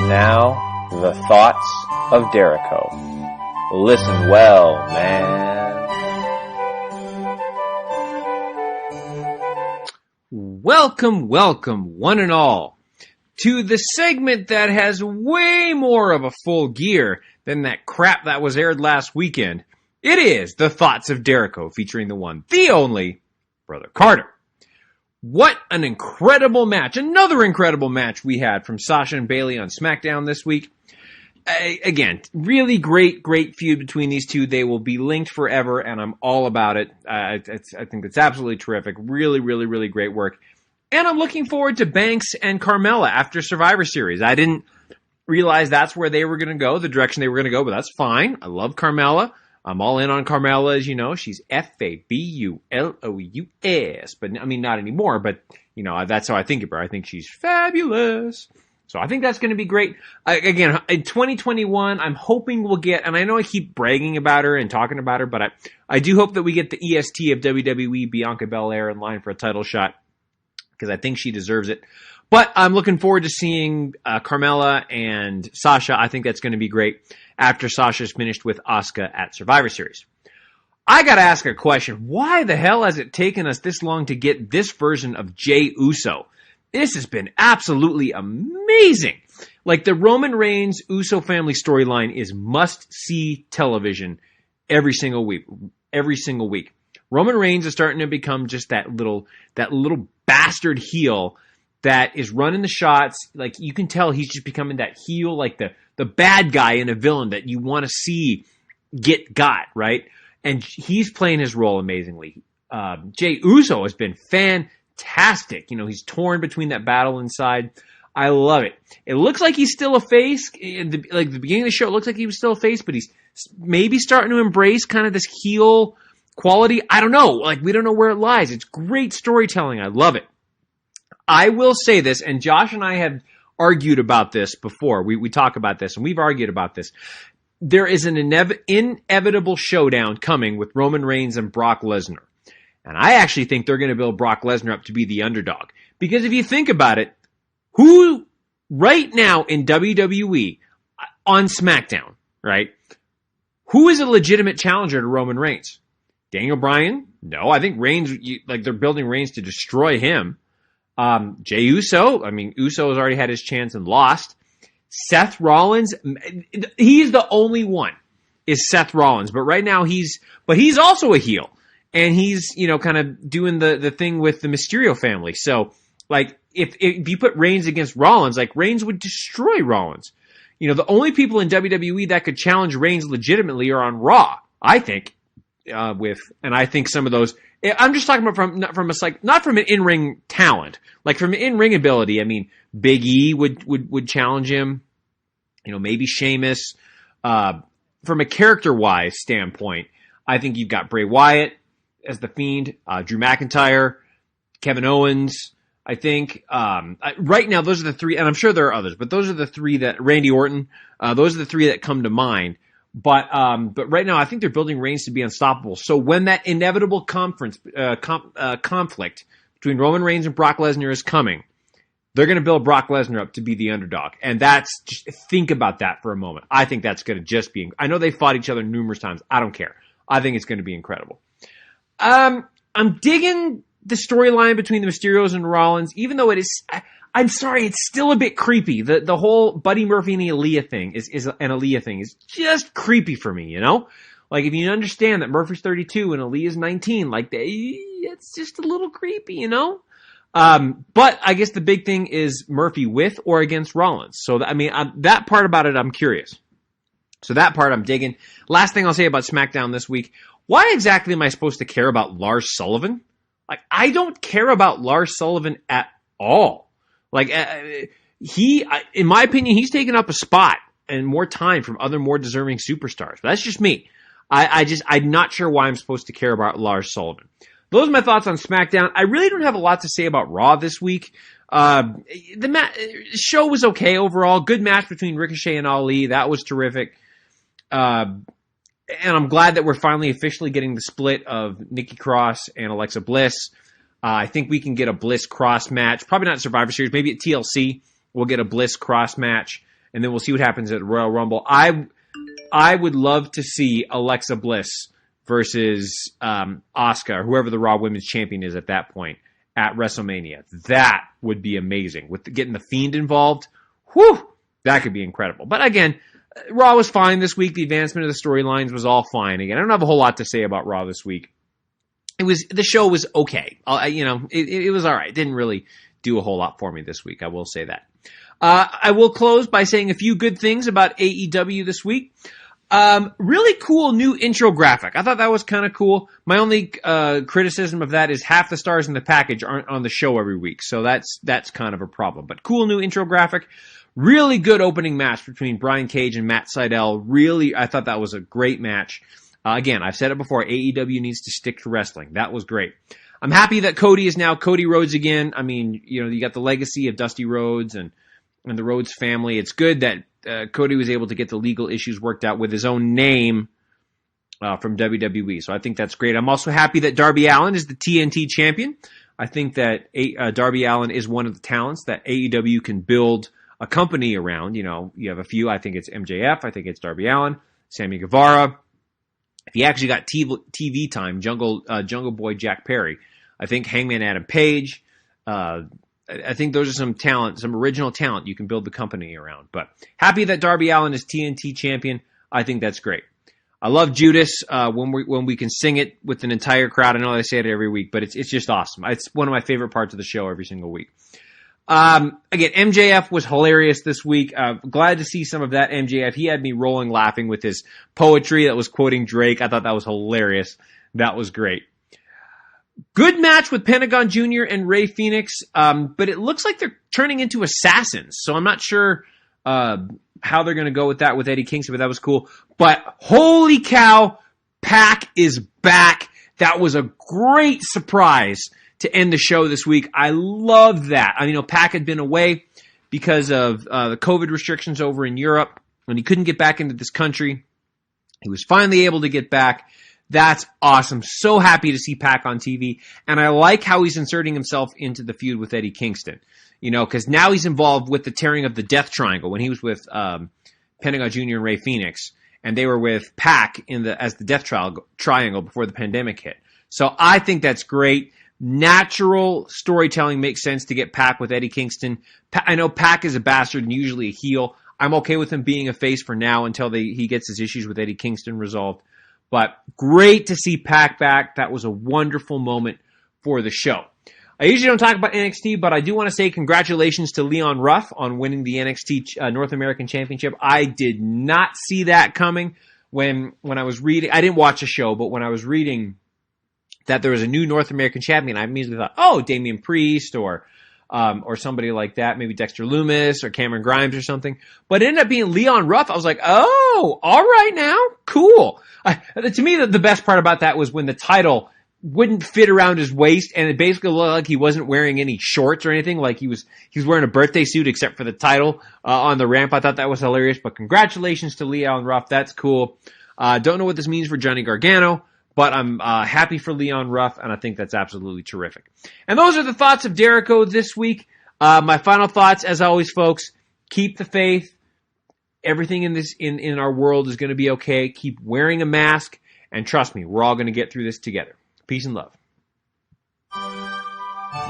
now, the Thoughts of Dericho. Listen well, man. Welcome, one and all, to the segment that has way more of a full gear than that crap that was aired last weekend. It is the Thoughts of Dericho, featuring the one, the only, Brother Carter. What an incredible match. Another incredible match we had from Sasha and Bayley on SmackDown this week. Again, really great feud between these two. They will be linked forever, and I'm all about it. I think it's absolutely terrific. Really great work. And I'm looking forward to Banks and Carmella after Survivor Series. I didn't realize that's where they were going to go, the direction they were going to go, but that's fine. I love Carmella. I'm all in on Carmella, as you know. She's Fabulous. But, I mean, not anymore, but, you know, that's how I think of her. I think she's fabulous. So I think that's going to be great. Again, in 2021, I'm hoping we'll get, and I know I keep bragging about her and talking about her, but I do hope that we get the EST of WWE, Bianca Belair, in line for a title shot, because I think she deserves it. But I'm looking forward to seeing Carmella and Sasha. I think that's going to be great after Sasha's finished with Asuka at Survivor Series. I got to ask a question. Why the hell has it taken us this long to get this version of Jey Uso? This has been absolutely amazing. Like, the Roman Reigns Uso family storyline is must-see television every single week. Roman Reigns is starting to become just that little bastard heel that is running the shots. Like, you can tell he's just becoming that heel, like the bad guy in a villain that you want to see get got, right? And he's playing his role amazingly. Jey Uso has been fantastic. You know, he's torn between that battle inside. I love it. It looks like he's still a face. The beginning of the show, it looks like he was still a face, but he's maybe starting to embrace kind of this heel quality. I don't know. Like, we don't know where it lies. It's great storytelling. I love it. I will say this, and Josh and I have argued about this before. We talk about this, and we've argued about this. There is an inevitable showdown coming with Roman Reigns and Brock Lesnar. And I actually think they're going to build Brock Lesnar up to be the underdog. Because if you think about it, who right now in WWE on SmackDown, right? Who is a legitimate challenger to Roman Reigns? Daniel Bryan? No, I think Reigns, they're building Reigns to destroy him. Jey Uso? I mean, Uso has already had his chance and lost. Seth Rollins? He's the only one, is Seth Rollins. But right now he's also a heel. And he's, kind of doing the thing with the Mysterio family. So, like, if you put Reigns against Rollins, like, Reigns would destroy Rollins. The only people in WWE that could challenge Reigns legitimately are on Raw, I think. And I think some of those, I'm just talking about not from an in-ring talent, like from an in-ring ability. I mean, Big E would challenge him. Maybe Sheamus. From a character-wise standpoint, I think you've got Bray Wyatt as the Fiend, Drew McIntyre, Kevin Owens. I think right now those are the three, and I'm sure there are others, but those are the three that Randy Orton. Those are the three that come to mind. But right now I think they're building Reigns to be unstoppable. So when that inevitable conflict between Roman Reigns and Brock Lesnar is coming, they're going to build Brock Lesnar up to be the underdog, and that's just think about that for a moment. I think that's going to just be. I know they fought each other numerous times. I don't care. I think it's going to be incredible. I'm digging the storyline between the Mysterios and Rollins, even though it is, I'm sorry, it's still a bit creepy. The whole Buddy Murphy and Aaliyah thing is just creepy for me, Like, if you understand that Murphy's 32 and Aaliyah's 19, like, it's just a little creepy, But I guess the big thing is Murphy with or against Rollins. So, that part about it, I'm curious. So that part I'm digging. Last thing I'll say about SmackDown this week. Why exactly am I supposed to care about Lars Sullivan? Like, I don't care about Lars Sullivan at all. Like, in my opinion, he's taken up a spot and more time from other more deserving superstars. But that's just me. I'm not sure why I'm supposed to care about Lars Sullivan. Those are my thoughts on SmackDown. I really don't have a lot to say about Raw this week. The show was okay overall. Good match between Ricochet and Ali. That was terrific. And I'm glad that we're finally officially getting the split of Nikki Cross and Alexa Bliss. I think we can get a Bliss Cross match. Probably not Survivor Series. Maybe at TLC we'll get a Bliss Cross match. And then we'll see what happens at Royal Rumble. I would love to see Alexa Bliss versus Asuka, or whoever the Raw Women's Champion is at that point, at WrestleMania. That would be amazing. With getting The Fiend involved, whew, that could be incredible. But again, Raw was fine this week. The advancement of the storylines was all fine. Again, I don't have a whole lot to say about Raw this week. The show was okay. It was all right. It didn't really do a whole lot for me this week. I will say that. I will close by saying a few good things about AEW this week. Really cool new intro graphic. I thought that was kind of cool. My only criticism of that is half the stars in the package aren't on the show every week, so that's kind of a problem. But cool new intro graphic. Really good opening match between Brian Cage and Matt Sydal. Really, I thought that was a great match. Again, I've said it before, AEW needs to stick to wrestling. That was great. I'm happy that Cody is now Cody Rhodes again. I mean, you got the legacy of Dusty Rhodes and the Rhodes family. It's good that Cody was able to get the legal issues worked out with his own name from WWE. So I think that's great. I'm also happy that Darby Allin is the TNT champion. I think that Darby Allin is one of the talents that AEW can build a company around. You have a few. I think it's MJF. I think it's Darby Allin, Sammy Guevara. If he actually got TV time, Jungle Boy Jack Perry. I think Hangman Adam Page. I think those are some talent, some original talent you can build the company around. But happy that Darby Allin is TNT champion. I think that's great. I love Judas when we can sing it with an entire crowd. I know I say it every week, but it's just awesome. It's one of my favorite parts of the show every single week. Again, MJF was hilarious this week. Glad to see some of that MJF. He had me rolling laughing with his poetry that was quoting Drake. I thought that was hilarious. That was great. Good match with Pentagon Jr. and Rey Fenix, but it looks like they're turning into assassins. So I'm not sure how they're going to go with that with Eddie Kingston, but that was cool. But holy cow, Pac is back. That was a great surprise to end the show this week. I love that. I mean, Pac had been away because of the COVID restrictions over in Europe, and he couldn't get back into this country. He was finally able to get back. That's awesome. So happy to see Pac on TV. And I like how he's inserting himself into the feud with Eddie Kingston. Because now he's involved with the tearing of the Death Triangle when he was with Pentagon Jr. and Rey Fenix. And they were with Pac as the Death Triangle before the pandemic hit. So I think that's great. Natural storytelling makes sense to get Pac with Eddie Kingston. I know Pac is a bastard and usually a heel. I'm okay with him being a face for now until he gets his issues with Eddie Kingston resolved. But great to see Pac back. That was a wonderful moment for the show. I usually don't talk about NXT, but I do want to say congratulations to Leon Ruff on winning the NXT North American Championship. I did not see that coming when I was reading. I didn't watch the show, but when I was reading that there was a new North American champion, I immediately thought, oh, Damian Priest or somebody like that, maybe Dexter Lumis or Cameron Grimes or something. But it ended up being Leon Ruff. I was like, oh, all right now, cool. To me, the best part about that was when the title wouldn't fit around his waist, and it basically looked like he wasn't wearing any shorts or anything. Like he was wearing a birthday suit except for the title on the ramp. I thought that was hilarious. But congratulations to Leon Ruff. That's cool. Don't know what this means for Johnny Gargano, but I'm happy for Leon Ruff, and I think that's absolutely terrific. And those are the thoughts of Dericho this week. My final thoughts, as always, folks, keep the faith. Everything in our world is going to be okay. Keep wearing a mask, and trust me, we're all going to get through this together. Peace and love.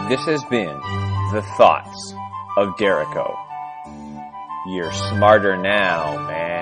This has been the Thoughts of Dericho. You're smarter now, man.